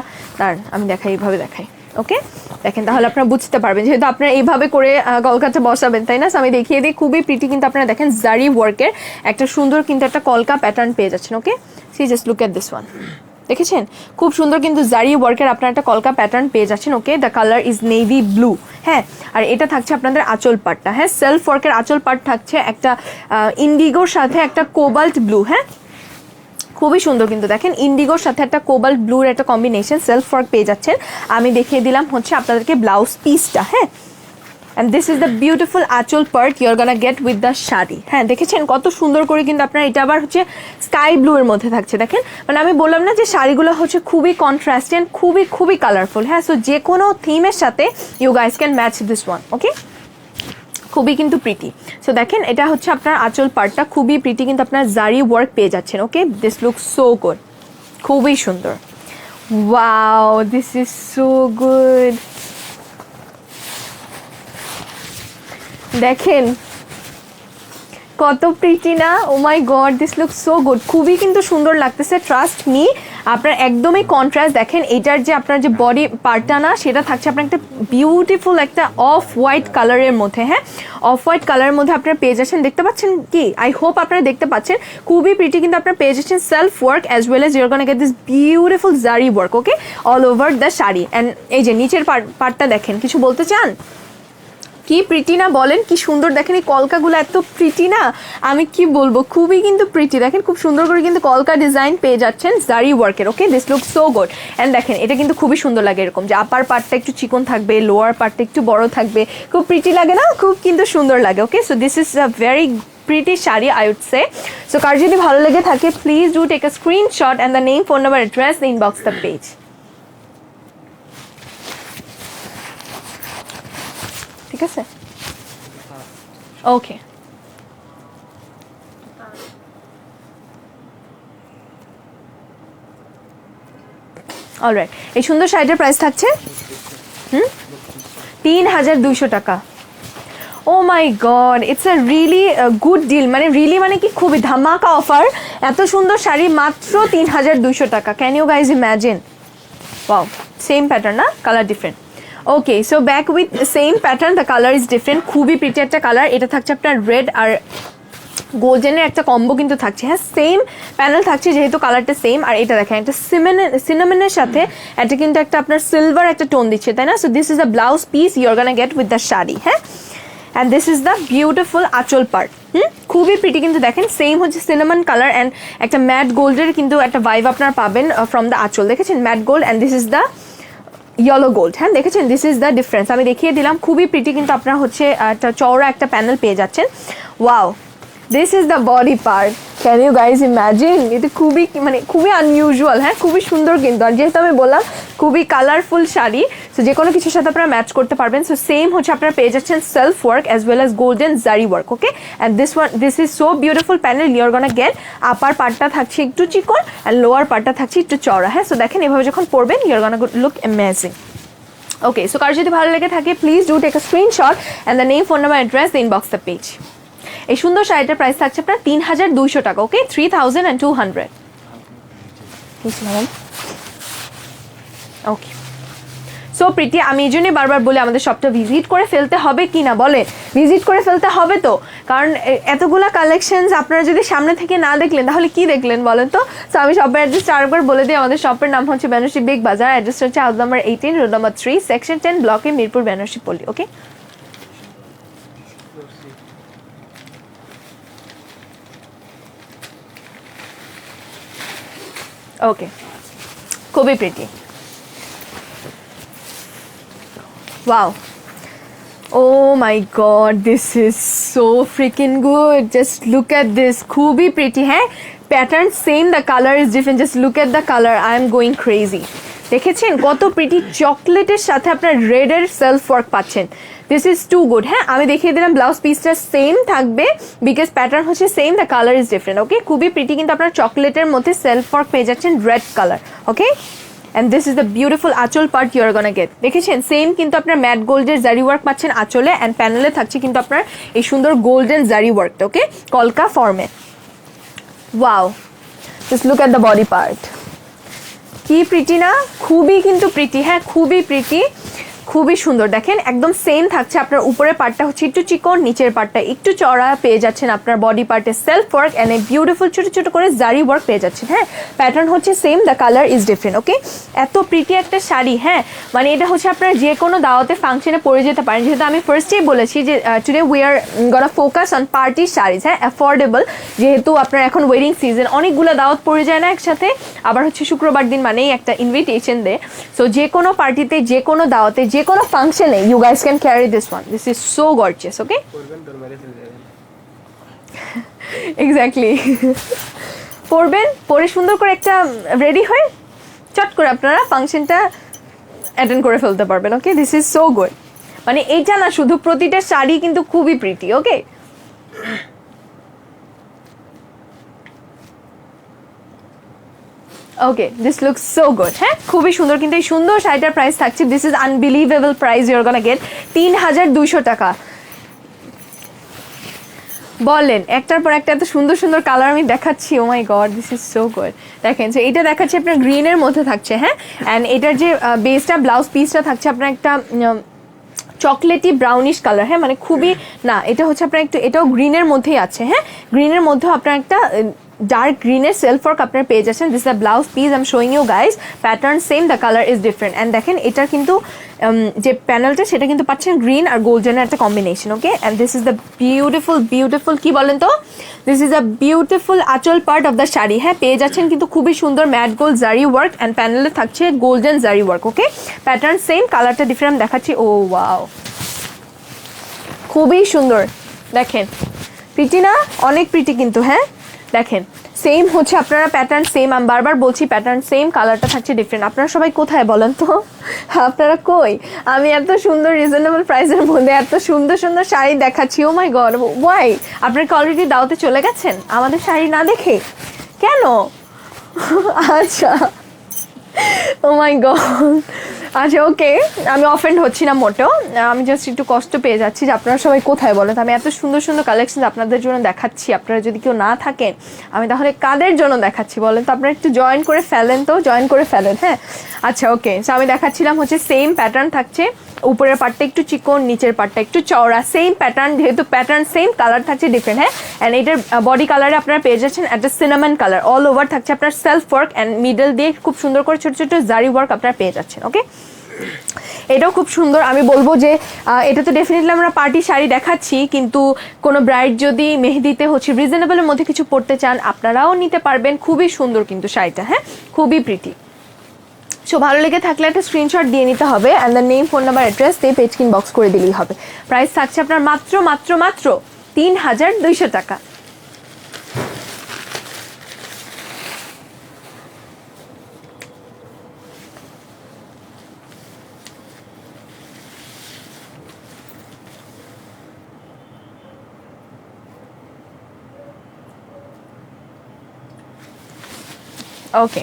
আমি দেখাই, এইভাবে দেখাই। ওকে, দেখেন তাহলে আপনারা বুঝতে পারবেন, যেহেতু আপনারা এইভাবে করে কলকাটা বসাবেন, তাই না? আমি দেখিয়ে দিই, খুবই প্রিটি কিন্তু আপনারা দেখেন জারি ওয়ার্কের একটা সুন্দর কিন্তু একটা কলকা প্যাটার্ন পেয়ে যাচ্ছেন। Okay, see just look at this one, দেখেছেন খুব সুন্দর কিন্তু জারি ওয়ার্কের আপনার একটা কলকা প্যাটার্ন পেয়ে যাচ্ছেন। Okay, the colour is navy blue. হ্যাঁ, আর এটা থাকছে আপনাদের আঁচল পাটটা। হ্যাঁ, সেলফ ওয়ার্কের আঁচল পাট থাকছে একটা ইন্ডিগোর সাথে একটা কোবাল্ট ব্লু। হ্যাঁ, খুবই সুন্দর কিন্তু দেখেন ইন্ডিগোর সাথে একটা কোবাল্ট ব্লুর একটা কম্বিনেশন সেলফ ওয়ার্ক পেয়ে যাচ্ছেন। আমি দেখিয়ে দিলাম হচ্ছে আপনাদেরকে ব্লাউজ পিসটা। হ্যাঁ, and this is the beautiful আঁচল part you're gonna get with the sari. হ্যাঁ, দেখেছেন কত সুন্দর করে কিন্তু আপনার এটা আবার হচ্ছে স্কাই ব্লু এর মধ্যে থাকছে। দেখেন, মানে আমি বললাম না যে শাড়িগুলো হচ্ছে খুবই কন্ট্রাস্ট অ্যান্ড খুবই খুবই কালারফুল। হ্যাঁ, সো যে কোনো থিমের সাথে you guys can match this one. Okay, খুবই কিন্তু প্রিটি। সো দেখেন এটা হচ্ছে আপনার আঁচল পার্টটা, খুবই প্রিটি কিন্তু আপনার জারি ওয়ার্ক পেয়ে যাচ্ছেন। Okay, this look so good, খুবই সুন্দর। Wow, this is so good. দেখেন কত প্রিটি না, oh my god, this look so good, খুবই কিন্তু সুন্দর লাগতেছে। ট্রাস্ট মি, আপনার একদমই কন্ট্রাস্ট। দেখেন এটার যে আপনার যে বডি পার্টটা না, সেটা থাকছে আপনার একটা বিউটিফুল একটা অফ হোয়াইট কালারের মধ্যে। হ্যাঁ, অফ হোয়াইট কালারের মধ্যে আপনারা পেয়ে যাচ্ছেন, দেখতে পাচ্ছেন কি? আই হোপ আপনারা দেখতে পাচ্ছেন, খুবই প্রিটি কিন্তু আপনারা পেয়ে যাচ্ছেন self work as well as you're gonna get this beautiful zari work. Okay, all over the sari. And এই যে নিচের পার্টটা দেখেন, কিছু বলতে চান? কি প্রিটি না বলেন, কি সুন্দর। দেখেন এই কলকাগুলো এত প্রিটি না, আমি কি বলবো, খুবই কিন্তু প্রিটি। দেখেন খুব সুন্দর করে কিন্তু কলকা ডিজাইন পেয়ে যাচ্ছেন জারি ওয়ার্কের। Okay, this look so good. And দেখেন এটা কিন্তু খুবই সুন্দর লাগে, এরকম যে আপার পার্টটা একটু চিকন থাকবে, লোয়ার পার্টটা একটু বড় থাকবে, খুব প্রিটি লাগে না? খুব কিন্তু সুন্দর লাগে। Okay, so this is a very pretty sari I would say. So কার যদি ভালো লেগে থাকে, please do take a screenshot and the name, phone number, address, inbox the page. ঠিক আছে, ওকে। অলরাইট, এই সুন্দর শাড়িটার প্রাইস থাকছে 3200 টাকা। Oh my god, it's a really good deal. মানে রিয়েলি মানে কি, খুবই ধামাকা অফার। এত সুন্দর শাড়ি মাত্র 3200 টাকা। Can you guys imagine? Wow, same pattern না, colour different. Okay, so back with same pattern, the colour is different. খুবই প্রিটি একটা কালার। এটা থাকছে আপনার রেড আর গোল্ডেনের একটা কম্বো কিন্তু থাকছে। হ্যাঁ, সেম প্যানেল থাকছে যেহেতু কালারটা সেম। আর এটা দেখেন একটা সিনামনের সাথে এটা কিন্তু একটা আপনার সিলভার একটা টোন দিচ্ছে, তাই না? So this is the blouse piece your gonna get with the sari. হ্যাঁ, and this is the beautiful আঁচল পার্ট। খুবই প্রিটি কিন্তু দেখেন, সেম হচ্ছে সিনামন কালার অ্যান্ড একটা ম্যাট গোল্ডের কিন্তু একটা ভাইব আপনার পাবেন ফ্রম দ্য আঁচল। দেখেছেন mat gold, and this is the yellow gold. হ্যাঁ, দেখেছেন দিস ইজ দ্য ডিফারেন্স। আমি দেখিয়ে দিলাম, খুবই প্রিটি কিন্তু আপনার হচ্ছে একটা চওড়া একটা প্যানেল পেয়ে যাচ্ছেন। Wow, this is the body part. Can you guys imagine? এটা খুবই মানে খুবই আনইউজুয়াল। হ্যাঁ, খুবই সুন্দর কিন্তু। আর যেহেতু আমি বললাম খুবই কালারফুল শাড়ি, সো যে কোনো কিছুর সাথে আপনারা ম্যাচ করতে পারবেন। সো সেম হচ্ছে আপনারা পেয়ে যাচ্ছেন self work as well as golden zari work. Okay, and this is so beautiful panel your gonna get. Upper পার্টটা থাকছে একটু চিকন অ্যান্ড লোয়ার পার্টটা থাকছে একটু চওড়া। হ্যাঁ, সো দেখেন এভাবে যখন পরবেন your gonna look amazing. Okay, so কার যদি ভালো লেগে থাকে, please do take a screenshot and the name, phone number, address, inbox the page. এই সুন্দর শাড়িটার প্রাইস থাকছে আপনার 3200 টাকা। ওকে, 3200। Okay, so pretty. আমি এই জন্যই বারবার বলি আমাদের শপটা ভিজিট করে ফেলতে হবে কি না, বলে ভিজিট করে ফেলতে হবে তো, কারণ এতগুলা কালেকশনস আপনারা যদি সামনে থেকে না দেখলেন তাহলে কি দেখলেন বলেন তো। সো আমি শপের অ্যাড্রেসটা আরেকবার বলে দিই, আমাদের শপের নাম হচ্ছে বেনারসি বিগ বাজার, অ্যাড্রেসটা হচ্ছে house number 18, road number 3, section 10, ব্লকে, মিরপুর, বেনারসি পল্লী। ওকে, ওকে, খুবই pretty. Wow, oh my god, this is so freaking good, just look at this, খুবই প্রিটি। হ্যাঁ, pattern same, the colour is different, just look at the colour, I am going crazy. দেখেছেন কত pretty, চকলেটের সাথে আপনার রেডের self work পাচ্ছেন, this is too good. হ্যাঁ, আমি দেখিয়ে দিলাম ব্লাউজ পিসটা সেম থাকবে বিকজ প্যাটার্ন হচ্ছে same, the colour is different. Okay, খুবই প্রিটি, কিন্তু আপনার চকলেটের মধ্যে সেলফ ওয়ার্ক পেয়ে যাচ্ছেন red colour. Okay, and this is the beautiful আঁচল part you are gonna get। দেখেছেন সেম কিন্তু আপনার ম্যাট গোল্ডের জারি ওয়ার্ক পাচ্ছেন আঁচলে, অ্যান্ড প্যানেলে থাকছে কিন্তু আপনার এই সুন্দর গোল্ডেন জারি ওয়ার্কটা। ওকে, কলকা ফর্মে। Wow, just look at the body part, কি প্রিটি না, খুবই কিন্তু প্রিটি। হ্যাঁ, খুবই প্রিটি, খুবই সুন্দর। দেখেন একদম সেম থাকছে, আপনার উপরের পার্টটা হচ্ছে একটু চিকন, নিচের পার্টটা একটু চড়া পেয়ে যাচ্ছেন আপনার বডি পার্টে self work and a beautiful ছোট ছোট করে জারি ওয়ার্ক পেয়ে যাচ্ছেন। হ্যাঁ, প্যাটার্ন হচ্ছে same, the colour is different. Okay, এত প্রিটি একটা শাড়ি। হ্যাঁ, মানে এটা হচ্ছে আপনার যে কোনো দাওয়াতে ফাংশনে পরে যেতে পারেন, যেহেতু আমি ফার্স্টেই বলেছি যে today we are gonna focus on party saris. হ্যাঁ, অ্যাফোর্ডেবল, যেহেতু আপনার এখন ওয়েডিং সিজন, অনেকগুলো দাওয়াত পড়ে যায় না একসাথে, আবার হচ্ছে শুক্রবার দিন মানেই একটা ইনভিটেশন দেয়। সো যে কোনো পার্টিতে, যে কোনো দাওয়াতে, যে কোনো ফাংশনে you guys can carry this one, this is so gorgeous. Okay, exactly, পরবেন, পরে সুন্দর করে একটা রেডি হয়ে চট করে আপনারা ফাংশনটা অ্যাটেন্ড করে ফেলতে পারবেন। Okay, this is so good. মানে এইটা না, শুধু প্রতিটা শাড়ি কিন্তু খুবই pretty. Okay, okay, this looks so good. হ্যাঁ, খুবই সুন্দর, কিন্তু এই সুন্দর শাড়িটার প্রাইস থাকছে, this is unbelievable price, your gonna gate 3200 টাকা। বলেন, একটার পর একটা এত সুন্দর সুন্দর কালার আমি দেখাচ্ছি, oh my god, this is so good. দেখেন, যে এটা দেখাচ্ছে আপনার গ্রিনের মধ্যে থাকছে। হ্যাঁ, অ্যান্ড এটার যে বেসটা, ব্লাউজ পিসটা থাকছে আপনার একটা চকলেটি ব্রাউনিশ কালার। হ্যাঁ, মানে খুবই না, এটা হচ্ছে আপনার একটু, এটাও গ্রিনের মধ্যেই আছে। হ্যাঁ, গ্রিনের মধ্যেও আপনার একটা ডার্ক গ্রিনের সেলফ ওয়ার্ক আপনার পেয়ে যাচ্ছেন। This the blouse piece, I am showing you guys, pattern same, the colour is different. And দেখেন এটার কিন্তু যে প্যানেলটা সেটা কিন্তু পাচ্ছেন গ্রিন আর গোল্ডেনের একটা combination. Okay, and this is the beautiful beautiful, কি বলেন তো, দিস ইজ আ বিউটিফুল আঁচল পার্ট অফ দ্য শাড়ি। হ্যাঁ, পেয়ে যাচ্ছেন কিন্তু খুবই সুন্দর ম্যাট গোল্ড জারি ওয়ার্ক, অ্যান্ড প্যানেলে থাকছে গোল্ডেন জারি ওয়ার্ক। ওকে, প্যাটার্ন সেম, কালারটা ডিফারেন্ট দেখাচ্ছি। ও ওয়াও, খুবই সুন্দর। দেখেন প্রিটি না, অনেক প্রিটি কিন্তু। হ্যাঁ, দেখেন সেম হচ্ছে আপনারা প্যাটার্ন সেম, আমি বারবার বলছি প্যাটার্ন সেম, কালারটা থাকছে ডিফারেন্ট। আপনারা সবাই কোথায় বলেন তো, আপনারা কই? আমি এত সুন্দর রিজনেবল প্রাইসের মধ্যে এত সুন্দর সুন্দর শাড়ি দেখাচ্ছি, ও মাই গড, ওয়াই? আপনারা কি অলরেডি দাওতে চলে গেছেন আমাদের শাড়ি না দেখে? কেন? আচ্ছা, ও মাই গড, আচ্ছা, ওকে, আমি অফেন্ড হচ্ছি না মোটেও, আমি জাস্ট একটু কষ্ট পেয়ে যাচ্ছি যে আপনারা সবাই কোথায় বলেন। আমি এত সুন্দর সুন্দর কালেকশন আপনাদের জন্য দেখাচ্ছি, আপনারা যদি কেউ না থাকেন আমি তাহলে কাদের জন্য দেখাচ্ছি বলেন তো? আপনারা একটু জয়েন করে ফেলেন তো, জয়েন করে ফেলেন। হ্যাঁ, আচ্ছা, ওকে, সো আমি দেখাচ্ছিলাম হচ্ছে সেম প্যাটার্ন থাকছে, উপরের পার্টটা একটু চিকন, নিচের পার্টটা একটু চওড়া, সেম প্যাটার্ন, যেহেতু প্যাটার্ন সেম, কালার থাকছে ডিফারেন্ট। হ্যাঁ, অ্যান্ড এটার বডি কালারে আপনারা পেয়ে যাচ্ছেন একটা সিনামন কালার, অল ওভার থাকছে আপনার সেলফ ওয়ার্ক, অ্যান্ড মিডল দিয়ে খুব সুন্দর করে ছোট ছোট জারি ওয়ার্ক আপনারা পেয়ে যাচ্ছেন। ওকে, এটাও খুব সুন্দর। আমি বলবো যে এটা তো ডেফিনেটলি আমরা পার্টি শাড়ি দেখাচ্ছি, কিন্তু কোনো ব্রাইড যদি মেহেদিতে হচ্ছে রিজনেবলের মধ্যে কিছু পরতে চান আপনারাও নিতে পারবেন, খুবই সুন্দর কিন্তু শাড়িটা। হ্যাঁ, খুবই প্রিটি। সো ভালো লেগে থাকলে একটা স্ক্রিনশট দিয়ে নিতে হবে, and the name, phone number, address দিয়ে পেজ ইনবক্স করে দিলেই হবে। প্রাইস থাকছে আপনার মাত্র মাত্র মাত্র 3200 টাকা। ওকে,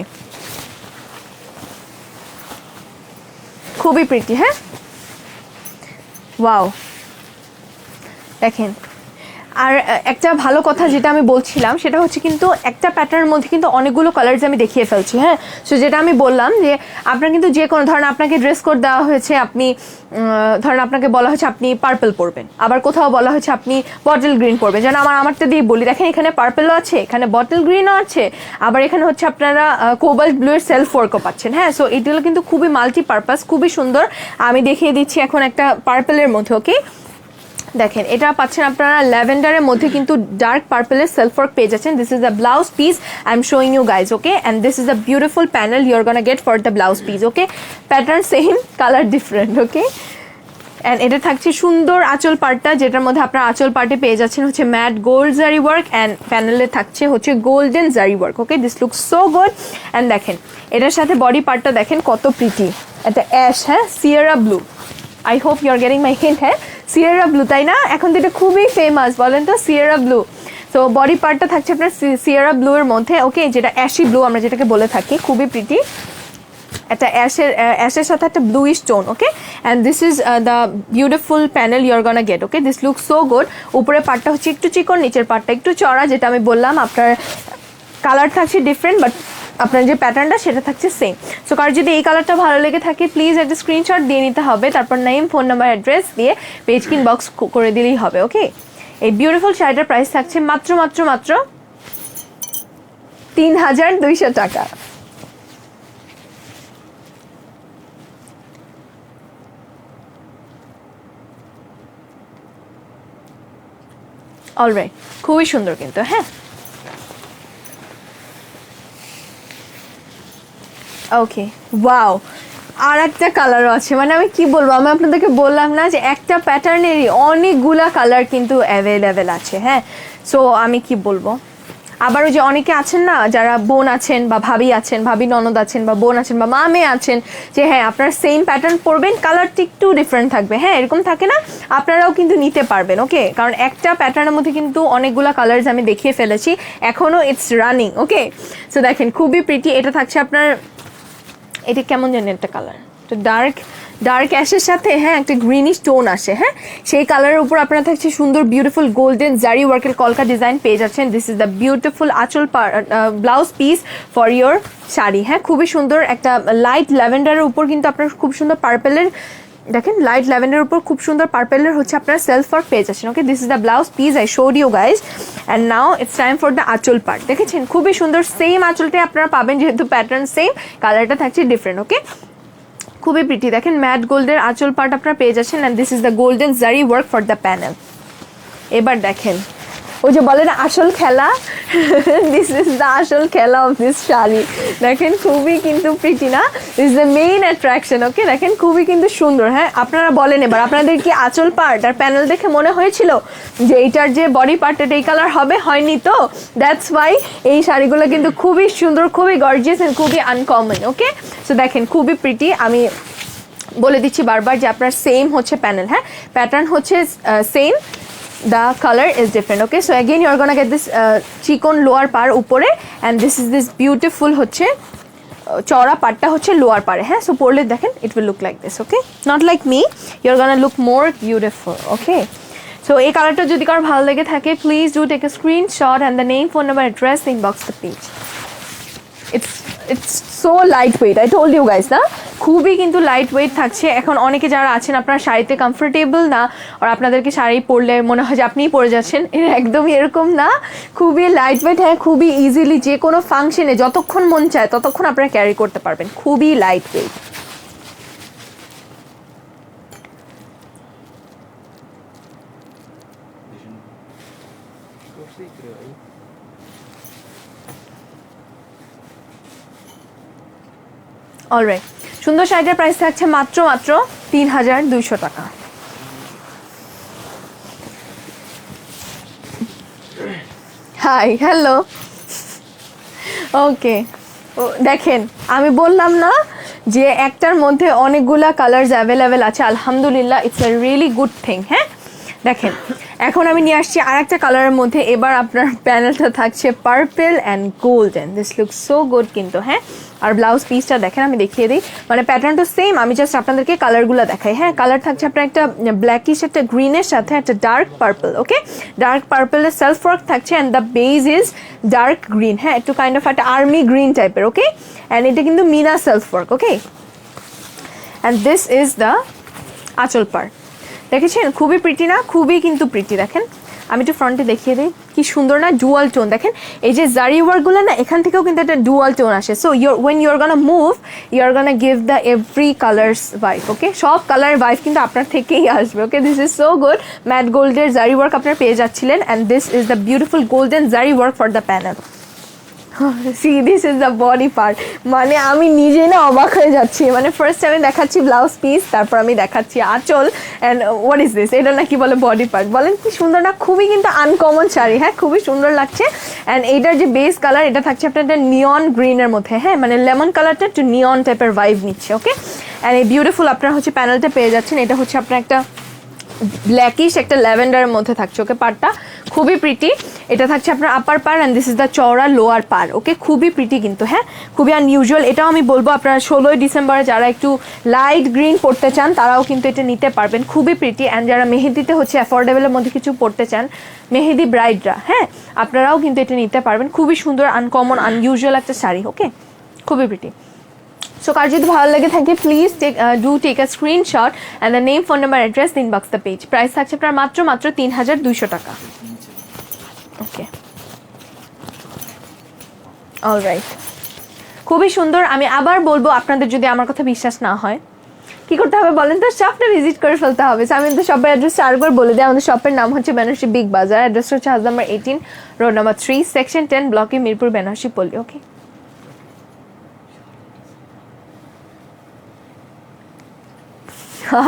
খুবই প্রিটি। হ্যাঁ, ওয়াও, দেখেন আর একটা ভালো কথা যেটা আমি বলছিলাম সেটা হচ্ছে কিন্তু একটা প্যাটার্নের মধ্যে কিন্তু অনেকগুলো কালার্স আমি দেখিয়ে ফেলছি, হ্যাঁ। সো যেটা আমি বললাম যে আপনার কিন্তু যে কোনো ধরনের আপনাকে ড্রেস কোড দেওয়া হয়েছে, আপনি ধরেন আপনাকে বলা হয়েছে আপনি পার্পল পরবেন, আবার কোথাও বলা হয়েছে আপনি বটল গ্রিন পরবেন। যেন আমারটা দিয়ে বলি, দেখেন এখানে পার্পলও আছে, এখানে বটল গ্রিনও আছে, আবার এখানে হচ্ছে আপনারা কোবাল্ট ব্লু এর সেলফ ওয়ার্কও পাচ্ছেন, হ্যাঁ। সো এগুলো কিন্তু খুবই মাল্টিপারপাস, খুবই সুন্দর। আমি দেখিয়ে দিচ্ছি এখন একটা পার্পলের মধ্যে, ওকে। দেখেন এটা পাচ্ছেন আপনারা ল্যাভেন্ডারের মধ্যে কিন্তু ডার্ক পার্পলের সেলফ ওয়ার্ক পেয়ে যাচ্ছেন। This is the blouse piece I am showing you guys, okay. And this is the beautiful panel you are gonna get for the blouse piece, okay. Pattern same, colour different, okay. And এটা থাকছে সুন্দর আঁচল পার্টটা, যেটার মধ্যে আপনার আঁচল পার্টে পেয়ে যাচ্ছেন হচ্ছে ম্যাট গোল্ড জারি ওয়ার্ক, অ্যান্ড প্যানেলে থাকছে হচ্ছে golden zari work, okay. This look so good. And দেখেন এটার সাথে বডি পার্টটা দেখেন কত প্রিটি, একটা অ্যাশ, হ্যাঁ, sierra blue. I hope you are getting my hint, হ্যাঁ, সিয়েরা ব্লু, তাই না? এখন তো এটা খুবই ফেমাস, বলেন তো, সিয়েরা ব্লু। তো বডি পার্টটা থাকছে আপনার সিয়েরা ব্লু এর মধ্যে, ওকে, যেটা অ্যাশি ব্লু আমরা যেটাকে বলে থাকি, খুবই প্রিটি। একটা অ্যাশের সাথে একটা bluish tone, okay. And this is the beautiful panel you are gonna get, okay. This look so good. উপরের পার্টটা হচ্ছে একটু চিকন, নিচের পার্টটা একটু চড়া, যেটা আমি বললাম আপনার কালার থাকছে ডিফারেন্ট, বাট আপনার যে প্যাটার্নটা সেটা থাকছে সেম। সো কার যদি এই কালারটা ভালো লেগে থাকে প্লিজ একটা স্ক্রিনশট দিয়ে নিতে হবে, তারপর নেম, ফোন নাম্বার, অ্যাড্রেস দিয়ে পেজ কিন বক্স করে দিলেই হবে, ওকে। এই বিউটিফুল শাড়িটার প্রাইস থাকছে মাত্র মাত্র মাত্র ৩,২০০ টাকা। অলরাইট, খুবই সুন্দর কিন্তু, হ্যাঁ। ওকে, ওয়াও, আর একটা কালারও আছে, মানে আমি কি বলবো, আমি আপনাদেরকে বললাম না যে একটা প্যাটার্নেরই অনেকগুলা কালার কিন্তু অ্যাভেলেবেল আছে, হ্যাঁ। সো আমি কি বলবো, আবারও যে অনেকে আছেন না যারা বোন আছেন বা ভাবি আছেন, ভাবি ননদ আছেন বা বোন আছেন বা মা মেয়ে আছেন, যে হ্যাঁ আপনার সেম প্যাটার্ন পরবেন, কালারটা একটু ডিফারেন্ট থাকবে, হ্যাঁ, এরকম থাকে না, আপনারাও কিন্তু নিতে পারবেন, ওকে। কারণ একটা প্যাটার্নের মধ্যে কিন্তু অনেকগুলো কালার্স আমি দেখিয়ে ফেলেছি, এখনও ইটস রানিং, ওকে। সো দেখেন খুবই প্রিটি। এটা থাকছে আপনার, এটা কেমন জানি একটা কালার, তো ডার্ক অ্যাশের সাথে, হ্যাঁ, একটা গ্রিনিশ টোন আসে, হ্যাঁ, সেই কালারের উপর আপনারা থাকছে সুন্দর বিউটিফুল গোল্ডেন জারি ওয়ার্কের কলকা ডিজাইন পেয়ে যাচ্ছেন। দিস ইজ দ্য বিউটিফুল আঁচল blouse piece for your sari, হ্যাঁ, খুবই সুন্দর। একটা লাইট ল্যাভেন্ডারের উপর কিন্তু আপনার খুব সুন্দর পার্পেলের, দেখেন লাইট ল্যাভেন্ডার উপর খুব সুন্দর পার্পেলের হচ্ছে আপনার সেলফ ওয়ার্ক পেয়ে যাচ্ছেন, okay. This is the blouse piece I showed you guys. And now it's time for the আঁচল পার্ট। দেখেছেন খুবই সুন্দর, সেম আঁচলটাই আপনারা পাবেন, যেহেতু প্যাটার্ন সেম, কালারটা থাকছে ডিফারেন্ট, ওকে। খুবই প্রিটি, দেখেন ম্যাট গোল্ডের আঁচল পার্ট আপনারা পেয়ে যাচ্ছেন। And this is the golden zari work for the panel. এবার দেখেন ওই যে বলে না আসল খেলা, দিস ইজ দ্য আসল খেলা অফ দিস শাড়ি। দেখেন খুবই কিন্তু প্রিটি না, this is the main attraction, okay. দেখেন খুবই কিন্তু সুন্দর, হ্যাঁ। আপনারা বলেন এবার আপনাদের কি আঁচল পার্ট আর প্যানেল দেখে মনে হয়েছিল যে এইটার যে বডি পার্টের এই কালার হবে? হয়নি তো, দ্যাটস ওয়াই এই শাড়িগুলো কিন্তু খুবই সুন্দর, খুবই গর্জিয়াস অ্যান্ড খুবই আনকমন, ওকে। সো দেখেন খুবই প্রিটি। আমি বলে দিচ্ছি বারবার যে আপনার সেম হচ্ছে প্যানেল, হ্যাঁ, প্যাটার্ন হচ্ছে same, the color is different, okay. So again you are gonna get this chiffon lower par উপরে, and this is this beautiful হচ্ছে চওড়া পাটটা হচ্ছে লোয়ার পারে, হ্যাঁ। সো পরলে দেখেন it will look like this, okay, not like me, you are gonna look more beautiful, okay. So এই কালারটা যদি কারো ভালো লেগে থাকে please do take a screenshot and the name, phone number, address, inbox the page. It's so lightweight, I told you guys না, খুবই কিন্তু লাইট ওয়েট থাকছে। এখন অনেকে যারা আছেন আপনারা শাড়িতে কমফোর্টেবল না, আর আপনাদেরকে শাড়ি পরলে মনে হয় যে আপনিই পরে যাচ্ছেন, এটা একদমই এরকম না, খুবই লাইট ওয়েট, হ্যাঁ, খুবই ইজিলি যে কোনো ফাংশনে যতক্ষণ মন চায় ততক্ষণ আপনারা ক্যারি করতে পারবেন, খুবই লাইট ওয়েট। অলরাইট, সুন্দর শাড়িটার প্রাইস থাকছে মাত্র মাত্র ৩,২০০ টাকা। হাই, হ্যালো, ওকে। দেখেন আমি বললাম না যে একটার মধ্যে অনেকগুলা কালার্স অ্যাভেলেবেল আছে, আলহামদুলিল্লাহ, it's a really good thing, হ্যাঁ। দেখেন এখন আমি নিয়ে আসছি আর একটা কালারের মধ্যে, এবার আপনার প্যানেলটা থাকছে purple and golden. This look so good কিন্তু, হ্যাঁ। আর ব্লাউজ পিসটা দেখেন, আমি দেখিয়ে দিই, মানে প্যাটার্নটা সেম, আমি জাস্ট আপনাদেরকে কালারগুলো দেখাই, হ্যাঁ। কালার থাকছে আপনার একটা ব্ল্যাকিশ, একটা গ্রিনের সাথে একটা ডার্ক পার্পল, ওকে। ডার্ক পার্পলের সেলফ ওয়ার্ক থাকছে and the beige is dark green, হ্যাঁ, একটু কাইন্ড অফ একটা আর্মি গ্রিন টাইপের, ওকে। অ্যান্ড এটা কিন্তু মিনা self work, okay. And this is the আঁচল পার। দেখেছেন খুবই প্রিটি না, খুবই কিন্তু প্রিটি। দেখেন আমি একটু ফ্রন্টে দেখিয়ে দিই, কি সুন্দর না, ডুয়াল টোন। দেখেন এই যে জারি ওয়ার্কগুলো না, এখান থেকেও কিন্তু একটা ডুয়াল টোন আসে। So when you are gonna move, you are gonna give the every colour's vibe, okay. সব কালারের ভাইব কিন্তু আপনার থেকেই আসবে, okay. This is so good. Matte গোল্ডের জারি ওয়ার্ক আপনারা পেয়ে যাচ্ছিলেন, and this is the beautiful golden zari work for the panel. See this is the body part. মানে আমি নিজে না অবাক হয়ে যাচ্ছি, মানে ফার্স্ট আমি দেখাচ্ছি ব্লাউজ পিস, তারপর আমি দেখাচ্ছি আঁচল, অ্যান্ড হোয়াট ইজ দিস, এটা নাকি বলে বডি পার্ট। বলেন কি সুন্দর না, খুবই কিন্তু আনকমন শাড়ি, হ্যাঁ, খুবই সুন্দর লাগছে। অ্যান্ড এইটার যে বেস কালার, এটা থাকছে আপনার একটা নিয়ন গ্রিনের মধ্যে, হ্যাঁ, মানে লেমন কালারটা একটু নিয়ন টাইপের ভাইব নিচ্ছে, ওকে। অ্যান্ড এই বিউটিফুল আপনার হচ্ছে প্যানেলটা পেয়ে যাচ্ছেন, এটা হচ্ছে আপনার একটা ব্ল্যাকিশ একটা ল্যাভেন্ডারের মধ্যে থাকছে, ওকে। পারটা খুবই প্রিটি। এটা থাকছে আপনার আপার পার অ্যান্ড দিস ইজ দ্য চওড়া লোয়ার পার, ওকে। খুবই প্রিটি কিন্তু, হ্যাঁ, খুবই আনইউজুয়াল। এটাও আমি বলবো আপনারা 16ই ডিসেম্বরে যারা একটু লাইট গ্রিন পড়তে চান তারাও কিন্তু এটা নিতে পারবেন, খুবই প্রিটি। অ্যান্ড যারা মেহেদিতে হচ্ছে অ্যাফোর্ডেবলের মধ্যে কিছু পড়তে চান, মেহেদি ব্রাইডরা, হ্যাঁ, আপনারাও কিন্তু এটা নিতে পারবেন। খুবই সুন্দর, আনকমন, আনইউজুয়াল একটা শাড়ি, ওকে, খুবই প্রিটি। সো কার যদি ভালো লেগে থাকে please do take a screenshot and the name, phone number, address, inbox the page. Price থাকছে আপনার মাত্র 3200 টাকা, ওকে। অলরাইট, খুবই সুন্দর। আমি আবার বলবো, আপনাদের যদি আমার কথা বিশ্বাস না হয় কি করতে হবে বলেন তো, শপটা ভিজিট করে ফেলতে হবে। আমি তো শপের অ্যাড্রেস আরেকবার বলে দিই। আমাদের শপের নাম হচ্ছে বেনারসি বিগ বাজার, অ্যাড্রেস হচ্ছে house number 18, road number 3, section 10, ব্লকে মিরপুর, বেনারসি পল্লী, ওকে।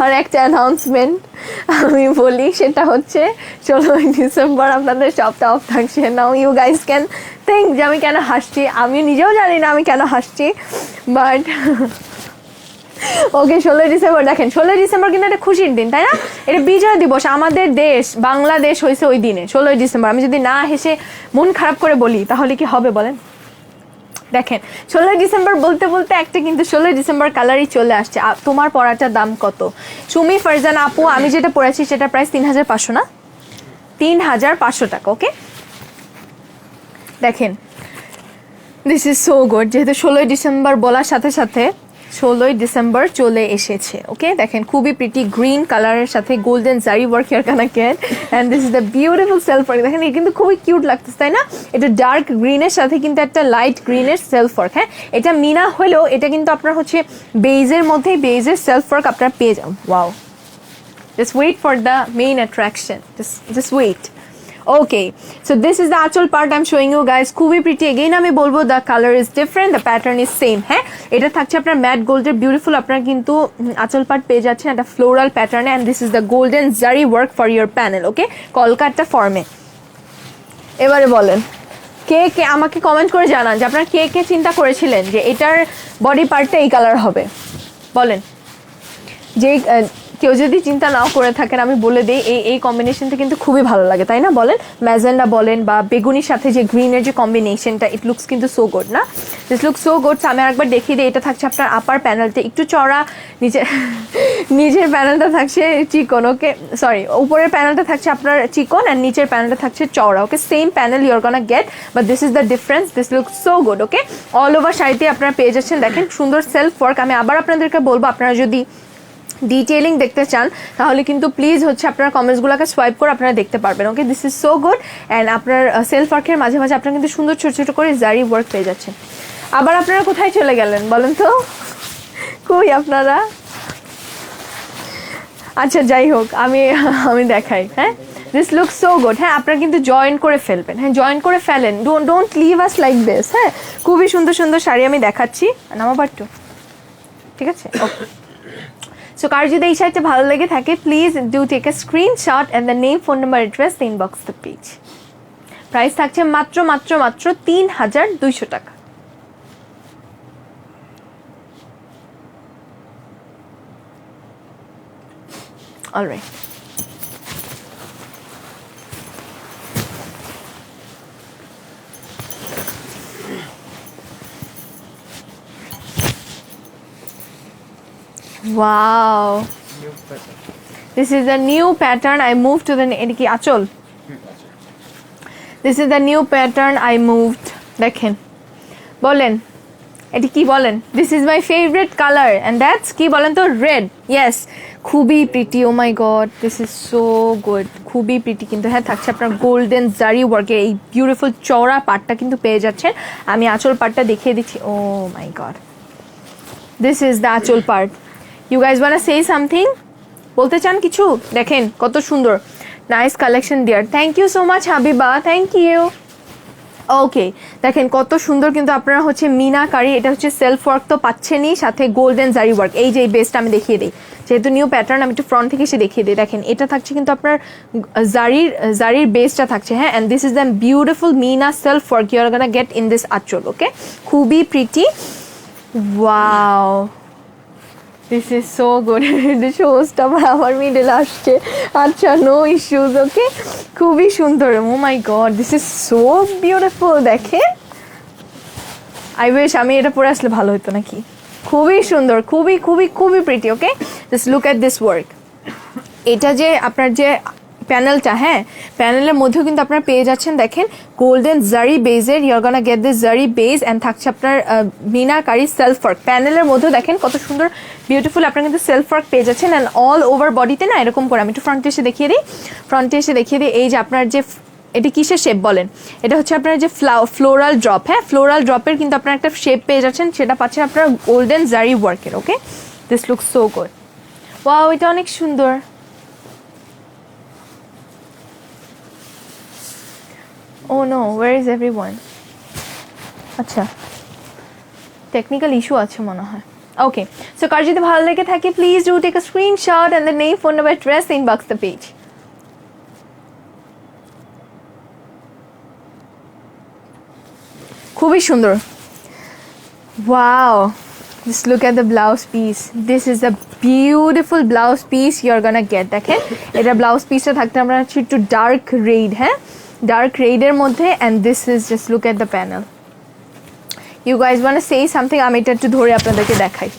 আর একটা অ্যানাউন্সমেন্ট আমি বলি, সেটা হচ্ছে 16ই ডিসেম্বর আপনাদের শপটা অফ থাকছে। Now you guys can think যে আমি কেন হাসছি, আমি নিজেও জানি না আমি কেন হাসছি, বাট ওকে। 16ই ডিসেম্বর, দেখেন 16ই ডিসেম্বর কিন্তু একটা খুশির দিন, তাই না? এটা বিজয় দিবস, আমাদের দেশ বাংলাদেশ হয়েছে ওই দিনে 16ই ডিসেম্বর। আমি যদি না হেসে মন খারাপ করে বলি তাহলে কি হবে বলেন? দেখেন 16ই ডিসেম্বর বলতে বলতে একটা কিন্তু 16ই ডিসেম্বর কালারই চলে আসছে। তোমার পড়াটার দাম কত? সুমি ফারজান আপু, আমি যেটা পড়েছি সেটা প্রাইস 3500, না 3500 টাকা, ওকে। দেখেন দিস ইজ সো গুড। যেহেতু 16ই ডিসেম্বর বলার সাথে সাথে 16ই ডিসেম্বর চলে এসেছে, ওকে। দেখেন খুবই প্রিটি গ্রিন কালারের সাথে গোল্ডেন জারি ওয়ার্ক হিয়ার কানা can, and this is the beautiful self work. দেখেন এটা কিন্তু খুবই কিউট লাগতেছে, তাই না? এটা ডার্ক গ্রিনের সাথে কিন্তু একটা লাইট গ্রিনের সেলফ ওয়ার্ক, হ্যাঁ। এটা মিনা হলেও এটা কিন্তু আপনার হচ্ছে বেজের মধ্যেই বেজের সেলফ ওয়ার্ক আপনার পেয়ে যান। Wow, just wait for the main attraction, just wait, okay. So this is the আঁচল part I am showing you guys, খুবই প্রিটি। এগেইন আমি বলবো the colour is different, the pattern is same, হ্যাঁ। এটা থাকছে আপনার ম্যাট গোল্ডের beautiful আপনার কিন্তু আঁচল পার্ট পেয়ে যাচ্ছেন একটা ফ্লোরাল প্যাটার্নে, and this is the golden zari work for your panel, ওকে, কলকাতা ফর্মে। এবারে বলেন কে কে আমাকে কমেন্ট করে জানান যে আপনারা কে কে চিন্তা করেছিলেন যে এটার বডি পার্টটা এই কালার হবে, বলেন। যে কেউ যদি চিন্তা নাও করে থাকেন আমি বলে দিই, এই কম্বিনেশনটা কিন্তু খুবই ভালো লাগে, তাই না? বলেন ম্যাজেন্ডা বলেন বা বেগুনির সাথে যে গ্রিনের যে কম্বিনেশনটা, ইট লুকস কিন্তু সো গুড, না? This look so good. আমি আরেকবার দেখিয়ে দিই, এটা থাকছে আপনার আপার প্যানেলটা একটু চড়া, নিচের প্যানেলটা থাকছে চিকন, ওকে, সরি, উপরের প্যানেলটা থাকছে আপনার চিকন অ্যান্ড নিচের প্যানেলটা থাকছে চওড়া, okay. Same panel you are gonna get, but this is the difference. This look so good, okay. All over শাড়িতে আপনারা পেয়ে যাচ্ছেন, দেখেন সুন্দর সেলফ ওয়ার্ক। আমি আবার আপনাদেরকে বলবো, আপনারা যদি ডিটেইলিং দেখতে চান তাহলে কিন্তু প্লিজ হচ্ছে আপনার কমেন্টসগুলোকে সোয়াইপ করে আপনারা দেখতে পারবেন, okay. This is so good. And আপনার সেলফ ওয়ার্কের মাঝে মাঝে আপনারা কিন্তু সুন্দর ছোটো ছোটো করে জারি ওয়ার্ক পেয়ে যাচ্ছেন। আবার আপনারা কোথায় চলে গেলেন বলেন তো, কই আপনারা? আচ্ছা যাই হোক, আমি দেখাই, হ্যাঁ। দিস লুক সো গুড, হ্যাঁ। আপনারা কিন্তু জয়েন করে ফেলবেন, হ্যাঁ, জয়েন করে ফেলেন, don't leave us like this, হ্যাঁ। খুবই সুন্দর সুন্দর শাড়ি আমি দেখাচ্ছি, নামাবার একটু, ঠিক আছে, ওকে। সো কার যদি এই শাড়িটা ভালো লেগে থাকে please do take a screenshot and the name, phone number, address, inbox the page. Price থাকছে মাত্র 3200 টাকা। Alright, Wow. New pattern. This is the new pattern. I moved to the এটা কি আঁচল? This is the new pattern I moved. দেখেন বলেন এটা কি বলেন? This is my favorite color and that's কি বলেন তো red. Yes, খুবই pretty. Oh my god, this is so good. খুবই pretty কিন্তু হ্যাঁ থাকছে আপনার গোল্ডেন জারি ওয়ার্কের এই বিউটিফুল চওড়া পাটটা কিন্তু পেয়ে যাচ্ছেন। আমি আঁচল পাটটা দেখিয়ে দিচ্ছি। Oh my god. This is the আঁচল part. You guys wanna say something? বলতে চান কিছু? দেখেন কত সুন্দর। Nice collection dear. Thank you so much Habiba, thank you. Okay দেখেন কত সুন্দর কিন্তু আপনারা হচ্ছে মিনাকারি, এটা হচ্ছে সেলফ ওয়ার্ক তো পাচ্ছেনই, সাথে গোল্ডেন জারি ওয়ার্ক। এই যে এই বেসটা আমি দেখিয়ে দিই, যেহেতু নিউ প্যাটার্ন আমি একটু ফ্রন্ট থেকে এসে দেখিয়ে দিই। দেখেন এটা থাকছে কিন্তু আপনার জারির বেসটা থাকছে, হ্যাঁ। And this is the beautiful meena self work you are gonna get in this aanchal. Okay খুবই pretty. Wow, this is so good. শোজটা আমার মিডল আসছে, আচ্ছা নো ইস্যুজ। ওকে খুবই সুন্দর। Oh my god, this is so beautiful. দেখেন I wish আমি এটা পরে আসলে ভালো হতো নাকি। খুবই সুন্দর, খুবই খুবই খুবই pretty. Okay just look at this work. এটা যে আপনার যে প্যানেলটা, হ্যাঁ প্যানেলের মধ্যেও কিন্তু আপনারা পেয়ে যাচ্ছেন দেখেন গোল্ডেন জারি বেজের, you are gonna get this zari base and থাকছে আপনার মিনাকারি সেলফ ওয়ার্ক। প্যানেলের মধ্যেও দেখেন কত সুন্দর বিউটিফুল আপনারা কিন্তু সেলফ ওয়ার্ক পেয়ে যাচ্ছেন। অ্যান্ড অল ওভার বডিতে না এরকম করে, আমি একটু ফ্রন্টে এসে দেখিয়ে দিই, এই যে আপনার যে এটি কিসের শেপ বলেন, এটা হচ্ছে আপনার যে ফ্লোরাল ড্রপ, হ্যাঁ ফ্লোরাল ড্রপের কিন্তু আপনার একটা শেপ পেয়ে যাচ্ছেন, সেটা পাচ্ছেন আপনার গোল্ডেন জারি ওয়ার্কের। Okay this look so good. Wow এটা অনেক সুন্দর। Oh no, where is everyone? আচ্ছা টেকনিক্যাল ইস্যু আছে মনে হয়। ওকে সো কার যদি ভালো লেগে থাকে please do take a screenshot and the name, phone number, address, inbox the page. খুবই সুন্দর। Wow, just look at the blouse piece. This is a beautiful blouse piece you are gonna get. দেখেন এটা blouse পিসটা থাকতে আমরা একটু dark red, হ্যাঁ dark রেডের মধ্যে। And this is just look at the panel. You guys want say something, আমি এটা একটু ধরে আপনাদেরকে দেখাই।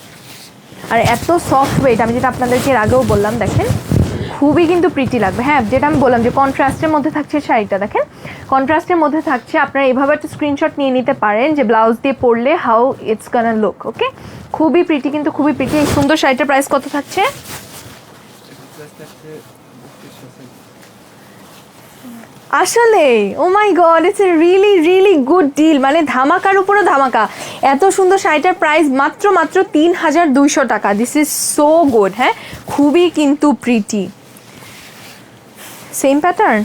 আর এত সফট ওয়েট, আমি যেটা আপনাদেরকে এর আগেও বললাম, দেখেন খুবই কিন্তু প্রিটি লাগবে। হ্যাঁ যেটা আমি বললাম যে কন্ট্রাস্টের মধ্যে থাকছে শাড়িটা, দেখেন কন্ট্রাস্টের মধ্যে থাকছে। আপনারা এভাবে একটা স্ক্রিনশট নিয়ে নিতে পারেন যে ব্লাউজ দিয়ে পরলে হাউ ইটস গানা লুক। ওকে খুবই প্রিটি, কিন্তু খুবই প্রিটি। এই সুন্দর শাড়িটার প্রাইস কত থাকছে? আসলে oh my god, it's a really really good deal. মানে ধামাকার উপরও ধামাকা। এত সুন্দর শাড়িটার প্রাইস মাত্র ৩,২০০ টাকা। This is so good. হ্যাঁ খুবই কিন্তু pretty. Same pattern?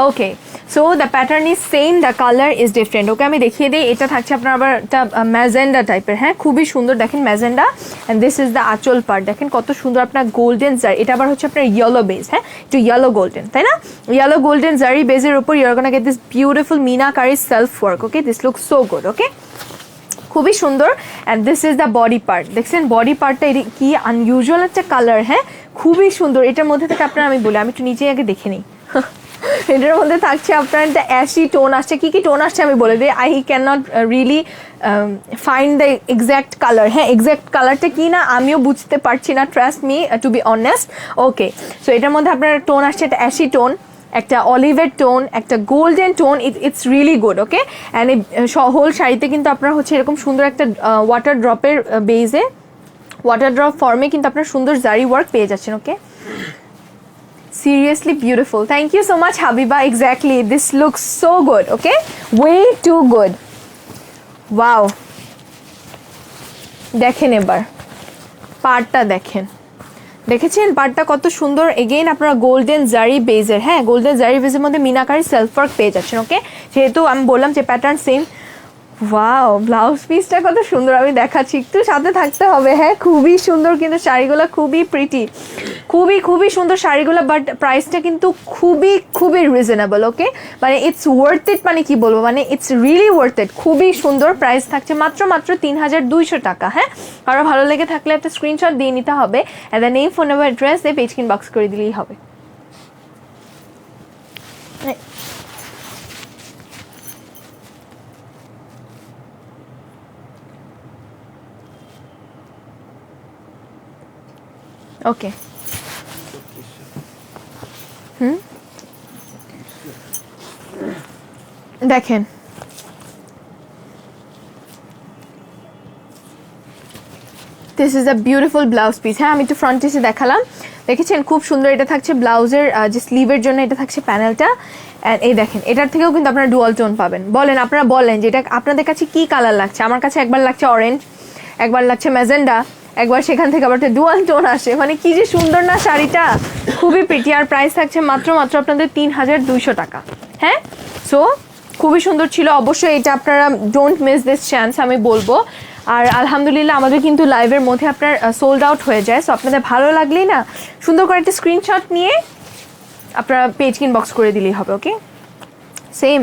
Okay so the pattern is same, the colour is different. Okay আমি দেখিয়ে দিই, এটা থাকছে আপনার আবার একটা ম্যাজেন্ডা টাইপের, হ্যাঁ খুবই সুন্দর। দেখেন magenta and this is the আঁচল পার্ট। দেখেন কত সুন্দর আপনার গোল্ডেন জারি, এটা আবার হচ্ছে আপনার ইয়েলো বেজ, হ্যাঁ একটু ইয়েলো গোল্ডেন, তাই না? ইয়েলো গোল্ডেন জারি বেজের উপর you are gonna get this beautiful meenakari self work. Okay this look so good. Okay খুবই সুন্দর। And this is the body part. দেখছেন বডি পার্টটা কি আনইউজুয়াল একটা কালার, হ্যাঁ খুবই সুন্দর। এটার মধ্যে থেকে আপনার আমি বলি, আমি একটু নিচে আগে দেখে নিই। এটার মধ্যে থাকছে আপনার একটা অ্যাশি টোন আসছে। কি কি টোন আসছে আমি বলে দিই, I can not really find the exact colour. হ্যাঁ এক্স্যাক্ট কালারটা কি না আমিও বুঝতে পারছি না, trust me two be honest. Okay so এটার মধ্যে আপনার টোন আসছে একটা অ্যাশি টোন, একটা অলিভের টোন, একটা golden tone. It's really good. Okay and এই হোল শাড়িতে কিন্তু আপনার হচ্ছে এরকম সুন্দর একটা ওয়াটার ড্রপের বেজে, ওয়াটার ড্রপ ফর্মে কিন্তু আপনার সুন্দর জারি ওয়ার্ক পেয়ে যাচ্ছেন। ওকে seriously beautiful. Thank you so much Habiba. Exactly, this looks so good. Okay way too good. Wow, দেখেন এবার পাড়টা দেখেন, দেখেছেন পাড়টা কত সুন্দর। এগেইন আপনারা গোল্ডেন জারি বেজের, হ্যাঁ গোল্ডেন জারি বেজের মধ্যে মিনাকারি সেলফ ওয়ার্ক পেয়ে যাচ্ছেন। ওকে যেহেতু আমি বললাম যে প্যাটার্ন সেম। ওয়াও ব্লাউজ পিসটা কত সুন্দর, আমি দেখাচ্ছি, একটু সাথে থাকতে হবে। হ্যাঁ খুবই সুন্দর কিন্তু শাড়িগুলো, খুবই প্রিটি, খুবই খুবই সুন্দর শাড়িগুলো। বাট প্রাইসটা কিন্তু খুবই খুবই রিজনেবল। ওকে মানে ইটস ওয়ার্থ ইট, মানে কি বলবো, মানে ইটস রিয়েলি ওয়ার্থ ইট। খুবই সুন্দর, প্রাইস থাকছে মাত্র ৩,২০০ টাকা। হ্যাঁ কারো ভালো লেগে থাকলে একটা স্ক্রিনশট দিয়ে নিতে হবে, and name, phone number, address দিয়ে পেজ ইনবক্স করে দিলেই হবে। ওকে দেখেন this is a beautiful blouse piece. হ্যাঁ আমি একটু ফ্রন্ট এসে দেখালাম, দেখেছেন খুব সুন্দর। এটা থাকছে ব্লাউজের যে স্লিভের জন্য, এটা থাকছে প্যানেলটা। অ্যান্ড এই দেখেন এটার থেকেও কিন্তু আপনারা ডুয়াল টোন পাবেন। বলেন আপনারা বলেন যে এটা আপনাদের কাছে কি কালার লাগছে। আমার কাছে একবার লাগছে অরেঞ্জ, একবার লাগছে ম্যাজেন্ডা, একবার সেখান থেকে আবার একটা ডুয়াল টোন আসে। মানে কি যে সুন্দর না শাড়িটা, খুবই প্রিটি। আর প্রাইস থাকছে মাত্র আপনাদের 3200 টাকা। হ্যাঁ সো খুবই সুন্দর ছিল। অবশ্যই এটা আপনারা ডোন্ট মিস দিস চান্স আমি বলবো। আর আলহামদুলিল্লাহ আমাদের কিন্তু লাইভের মধ্যে আপনার সোল্ড আউট হয়ে যায়। সো আপনাদের ভালো লাগলেই না সুন্দর করে একটা স্ক্রিনশট নিয়ে আপনারা পেজ ইনবক্স করে দিলেই হবে। ওকে same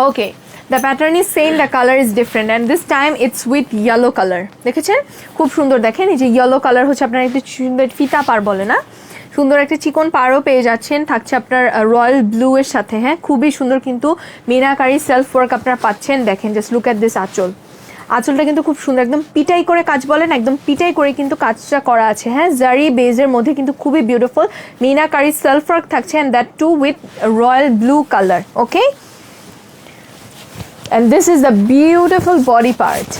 okay the pattern is same, the colour is different and this time it's with yellow colour. দেখেছেন খুব সুন্দর। দেখেন এই যে ইয়েলো কালার হচ্ছে আপনার একটু সুন্দর ফিতা পার বলে না, সুন্দর একটা চিকন পাড়ও পেয়ে যাচ্ছেন। থাকছে আপনার রয়্যাল ব্লু এর সাথে। হ্যাঁ খুবই সুন্দর কিন্তু মিনাকারি সেলফ ওয়ার্ক আপনারা পাচ্ছেন। দেখেন জাস্ট লুক অ্যাট দিস আঁচল। আঁচলটা কিন্তু খুব সুন্দর, একদম পিটাই করে কাজ বলেন, একদম পিটাই করে কিন্তু কাজটা করা আছে। হ্যাঁ জারি বেজের মধ্যে কিন্তু খুবই বিউটিফুল মিনাকারি সেলফ ওয়ার্ক থাকছে and that too with royal blue colour. Okay and this is the beautiful body part.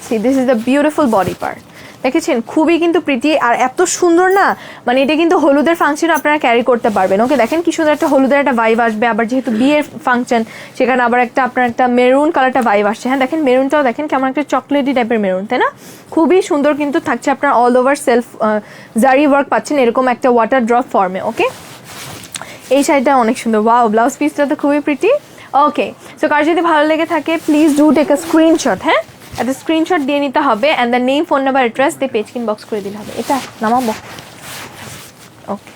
See this is the beautiful body part. দেখেছেন খুবই কিন্তু প্রিটি আর এত সুন্দর না, মানে এটা কিন্তু হলুদের ফাংশন আপনারা ক্যারি করতে পারবেন। ওকে দেখেন কি সুন্দর একটা হলুদের একটা ভাইব আসবে। আবার যেহেতু বিয়ের ফাংশন সেখানে আবার একটা আপনার একটা মেরুন কালারটা ভাইব আসছে। হ্যাঁ দেখেন মেরুনটাও দেখেন কেমন একটা চকলেটি টাইপের মেরুন, তাই না? খুবই সুন্দর কিন্তু থাকছে। আপনার অল ওভার সেলফ জারি ওয়ার্ক পাচ্ছেন এরকম একটা ওয়াটার ড্রপ ফর্মে। ওকে এই শাড়িটা অনেক সুন্দর। ওয়াও ব্লাউজ পিসটা তো খুবই প্রিটি। ওকে সো কার যদি ভালো লেগে থাকে please do take a screenshot. হ্যাঁ একটা স্ক্রিনশট দিয়ে নিতে হবে and the name phone number address দিয়ে পেজ ইনবক্স করে দিতে হবে। এটা নামাবো। ওকে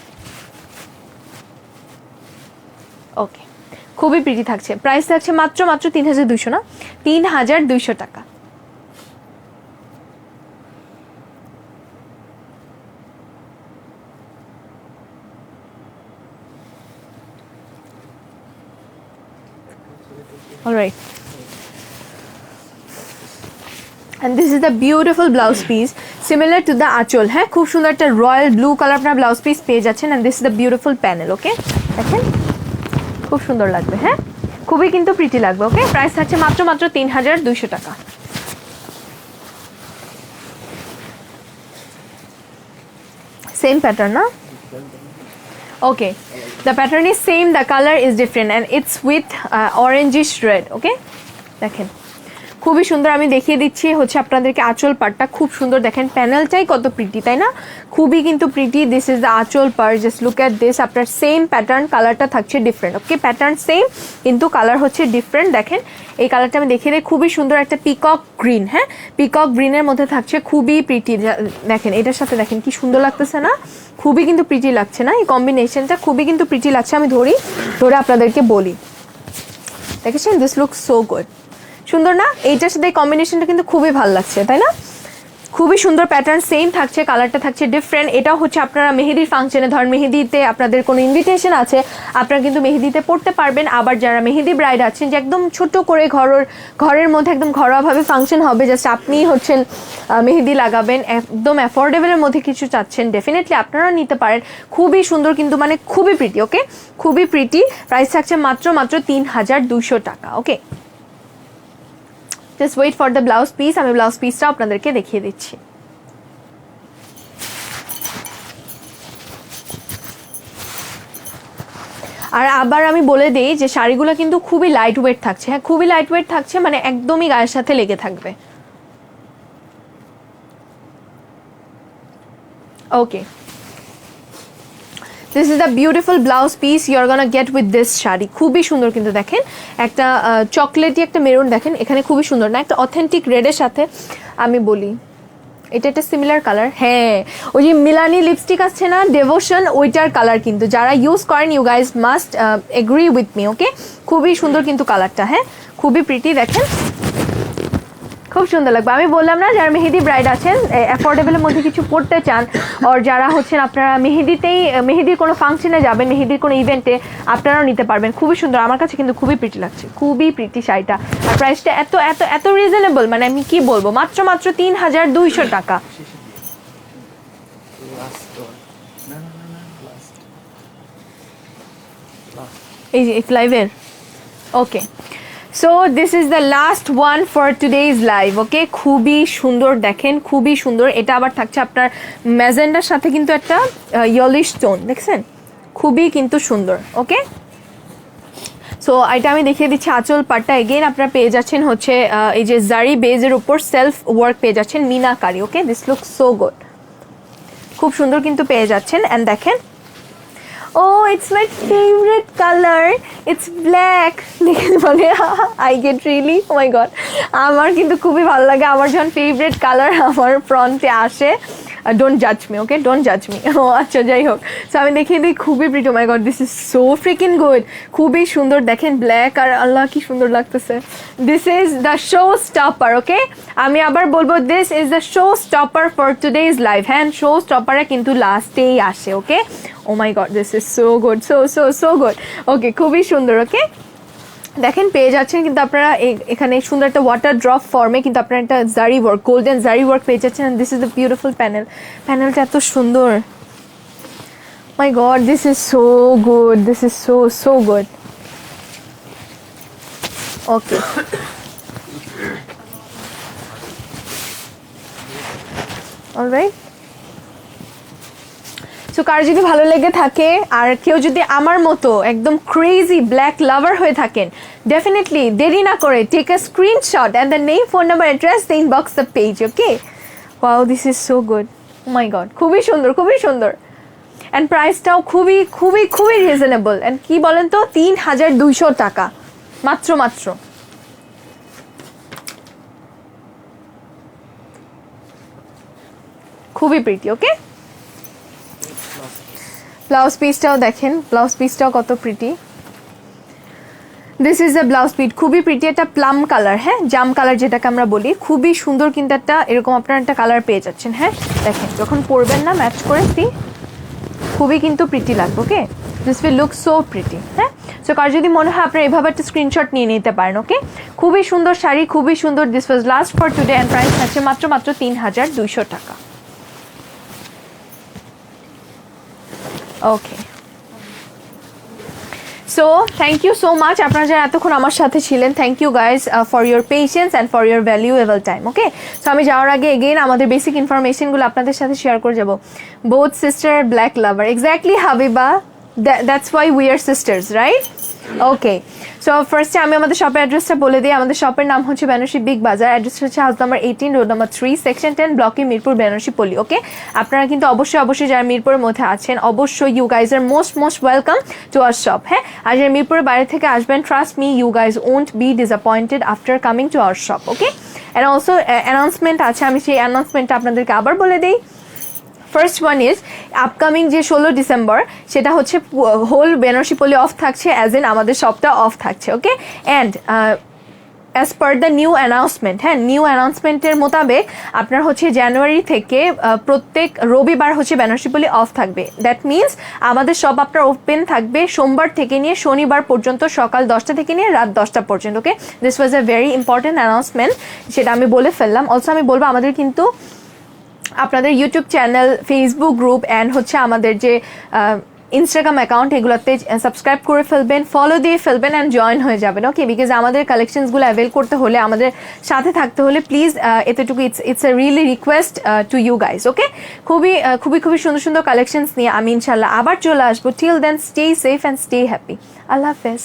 ওকে খুবই প্রিটি থাকছে। প্রাইস থাকছে মাত্র 3200 না 3200 টাকা। Alright and this is the beautiful blouse piece similar to the আঁচল। হ্যাঁ খুব সুন্দর একটা রয়্যাল ব্লু কালার আপনার ব্লাউজ পিস পেয়ে যাচ্ছেন and this is the beautiful panel. ওকে দেখেন খুব সুন্দর লাগবে। হ্যাঁ খুবই কিন্তু প্রিটি লাগবে। ওকে প্রাইস থাকছে মাত্র 3200 টাকা। সেম প্যাটার্ন না? Okay the pattern is same, the color is different and it's with orangish red. okay দেখেন খুবই সুন্দর। আমি দেখিয়ে দিচ্ছি হচ্ছে আপনাদেরকে আঁচল পার্টটা। খুব সুন্দর দেখেন প্যানেলটাই কত প্রিটি, তাই না? খুবই কিন্তু প্রিটি। দিস ইজ দ্য আঁচল part. Just look at this. আপনার সেম প্যাটার্ন, কালারটা থাকছে ডিফারেন্ট। ওকে প্যাটার্ন সেম কিন্তু কালার হচ্ছে ডিফারেন্ট। দেখেন এই কালারটা আমি দেখিয়ে দিই, খুবই সুন্দর একটা পিকক গ্রিন। হ্যাঁ পিকক গ্রিনের মধ্যে থাকছে, খুবই প্রিটি। দেখেন এটার সাথে দেখেন কি সুন্দর লাগতেছে না? খুবই কিন্তু প্রিটি লাগছে না? এই কম্বিনেশনটা খুবই কিন্তু প্রিটি লাগছে। আমি ধরে আপনাদেরকে বলি, দেখেছেন দিস লুক সো গুড। সুন্দর না? এইটার সাথে কম্বিনেশনটা কিন্তু খুবই ভালো লাগছে, তাই না? খুবই সুন্দর প্যাটার্ন সেম থাকছে, কালারটা থাকছে ডিফারেন্ট। এটাও হচ্ছে আপনারা মেহেদির ফাংশনে, ধর মেহেদিতে আপনাদের কোনো ইনভিটেশন আছে আপনারা কিন্তু মেহেদিতে পড়তে পারবেন। আবার যারা মেহেদি ব্রাইড আছেন যে একদম ছোট করে ঘরের মধ্যে একদম ঘরোয়াভাবে ফাংশন হবে, জাস্ট আপনিই হচ্ছেন মেহেদি লাগাবেন, একদম অ্যাফোর্ডেবলের মধ্যে কিছু চাচ্ছেন, ডেফিনেটলি আপনারাও নিতে পারেন। খুবই সুন্দর কিন্তু মানে খুবই প্রিটি। ওকে খুবই প্রিটি। প্রাইস থাকছে মাত্র 3200 টাকা। Okay just wait for the blouse piece. আমি ব্লাউজ পিসটা আপনাদেরকে দেখিয়ে দিচ্ছি। আর আবার আমি বলে দিই যে শাড়িগুলো কিন্তু খুবই লাইট ওয়েট থাকছে। হ্যাঁ খুবই লাইট ওয়েট থাকছে, মানে একদমই গায়ের সাথে লেগে থাকবে। Okay this is the beautiful blouse piece you are gonna get with this sari. খুবই সুন্দর কিন্তু দেখেন একটা চকলেটি একটা মেরুন দেখেন এখানে, খুবই সুন্দর না? একটা অথেন্টিক রেডের সাথে আমি বলি এটা একটা সিমিলার কালার। হ্যাঁ ওই যে মিলানি লিপস্টিক আছে না ডেভোশন, ওইটার কালার কিন্তু। যারা ইউজ করেন you guys must agree with me. Okay খুবই সুন্দর কিন্তু কালারটা। হ্যাঁ খুবই প্রিটি। দেখেন খুব সুন্দর লাগবে। আমি বললাম না যারা মেহেদি ব্রাইড আছেন অ্যাফোর্ডেবলের মধ্যে কিছু পড়তে চান, আর যারা হচ্ছেন আপনারা মেহেদির কোনো ফাংশনে যাবেন, মেহেদির কোনো ইভেন্টে আপনারাও নিতে পারবেন। খুবই সুন্দর, আমার কাছে কিন্তু খুবই প্রিটি লাগছে, খুবই প্রিটি শাড়িটা। আর প্রাইসটা এত এত এত রিজনেবল, মানে আমি কি বলবো, মাত্র 3200 টাকা। লাস্ট ওয়ান না না না না লাস্ট এই যে লাইভের ওকে so this is the last one for today's live ওকে খুবই সুন্দর দেখেন খুবই সুন্দর এটা আবার থাকছে আপনার ম্যাজেন্ডার সাথে কিন্তু একটা ইয়েলিশ টোন দেখছেন খুবই কিন্তু সুন্দর ওকে সো এটা আমি দেখিয়ে দিচ্ছি আঁচল পাটটা এগেইন আপনারা পেয়ে যাচ্ছেন হচ্ছে এই যে জারি বেজের উপর সেলফ ওয়ার্ক পেয়ে যাচ্ছেন meenakari okay this look so good খুব সুন্দর কিন্তু পেয়ে যাচ্ছেন অ্যান্ড দেখেন oh it's my favourite colour it's black দেখে বলে I get really oh my god আমার কিন্তু খুবই ভালো লাগে আমার যখন ফেভারিট কালার আমার ফ্রন্টে আসে ডোন্ট জাজ মি ওকে ডোন্ট জাজ মি ও আচ্ছা যাই হোক সো আমি দেখিয়ে দিই খুবই pretty O my god this is so freaking good খুবই সুন্দর দেখেন ব্ল্যাক আর আল্লাহ কি সুন্দর লাগতেছে this is the show stopper ওকে আমি আবার বলবো this is the show stopper for today's live হ্যাঁ শো স্টপারে কিন্তু লাস্টেই আসে ওকে ও my god this is so good so so so good okay খুবই সুন্দর ওকে দেখেন পেয়ে যাচ্ছেন কিন্তু আপনারা এখানে সুন্দর একটা ওয়াটার ড্রপ ফর্মে কিন্তু আপনারা একটা জারি ওয়ার্ক গোল্ডেন জারি ওয়ার্ক পেয়ে যাচ্ছেন দিস ইজ দ্য বিউটিফুল প্যানেলটা এত সুন্দর my god this is so good this is so so good okay alright so কার যদি ভালো লেগে থাকে আর কেউ যদি আমার মতো একদম ক্রেজি ব্ল্যাক লাভার হয়ে থাকেন ডেফিনেটলি দেরি না করে take a screenshot and the name phone number address the inbox the page okay wow this is so good oh my god খুবই সুন্দর অ্যান্ড প্রাইসটাও খুবই খুবই খুবই রিজনেবল অ্যান্ড কি বলেন তো ৩,২০০ টাকা মাত্র খুবই প্রিটি ওকে ব্লাউজ পিসটাও দেখেন ব্লাউজ পিসটাও কত pretty this is the blouse piece খুবই প্রিটি একটা প্লাম কালার হ্যাঁ জাম কালার যেটাকে আমরা বলি খুবই সুন্দর কিন্তু একটা এরকম আপনারা একটা কালার পেয়ে যাচ্ছেন হ্যাঁ দেখেন যখন পরবেন না ম্যাচ করে খুবই কিন্তু প্রিটি লাগবে okay this will look so pretty হ্যাঁ সো কার যদি মনে হয় আপনারা এভাবে একটা স্ক্রিনশট নিয়ে নিতে পারেন ওকে খুবই সুন্দর শাড়ি খুবই সুন্দর this was last for today and price আছে মাত্র ৩,২০০ টাকা okay so thank you so much আপনারা যারা এতক্ষণ আমার সাথে ছিলেন thank you guys for your patience and for your valuable time okay so আমি যাওয়ার আগে এগেইন আমাদের বেসিক ইনফরমেশনগুলো আপনাদের সাথে শেয়ার করে যাব both sister black lover exactly Habiba that's why we are sisters right okay so ফার্স্টে আমি আমাদের শপের অ্যাড্রেসটা বলে দিই আমাদের শপের নাম হচ্ছে বেনারসি বিগ বাজার অ্যাড্রেস হচ্ছে house number 18 road number 3 section 10 ব্লকে মিরপুর বেনারসি পল্লী ওকে আপনারা কিন্তু অবশ্যই যারা মিরপুরের মধ্যে আছেন অবশ্যই you guys are most welcome to our shop হ্যাঁ আর যারা মিরপুরের বাইরে থেকে আসবেন trust me you guys won't be disappointed after coming to our shop okay and also announcement আছে আমি সেই অ্যানাউন্সমেন্টটা আপনাদেরকে আবার বলে দিই ফার্স্ট ওয়ান ইজ আপকামিং যে 16 ডিসেম্বর সেটা হচ্ছে হোল বেনারসি পল্লী অফ থাকছে অ্যাজ ইন আমাদের শপটা অফ থাকছে okay and as per the new announcement হ্যাঁ নিউ অ্যানাউন্সমেন্টের মোতাবেক আপনার হচ্ছে জানুয়ারি থেকে প্রত্যেক রবিবার হচ্ছে বেনারসি পল্লী অফ থাকবে দ্যাট মিনস আমাদের শপ আপনার ওপেন থাকবে সোমবার থেকে নিয়ে শনিবার পর্যন্ত সকাল 10টা থেকে নিয়ে রাত 10টা পর্যন্ত okay this was a very important announcement সেটা আমি বলে ফেললাম অলসো আমি বলবো আমাদের কিন্তু আপনাদের YouTube channel Facebook group and হচ্ছে আমাদের যে ইনস্টাগ্রাম অ্যাকাউন্ট এগুলোতে সাবস্ক্রাইব করে ফেলবেন ফলো দিয়ে ফেলবেন অ্যান্ড জয়েন হয়ে যাবেন ওকে বিকজ আমাদের কালেকশনসগুলো অ্যাভেল করতে হলে আমাদের সাথে থাকতে হলে প্লিজ এতটুকু it's a really request to you guys okay খুবই সুন্দর কালেকশনস নিয়ে আমি ইনশাল্লাহ আবার চলে আসবো till then stay safe and stay happy আল্লাহ হাফেজ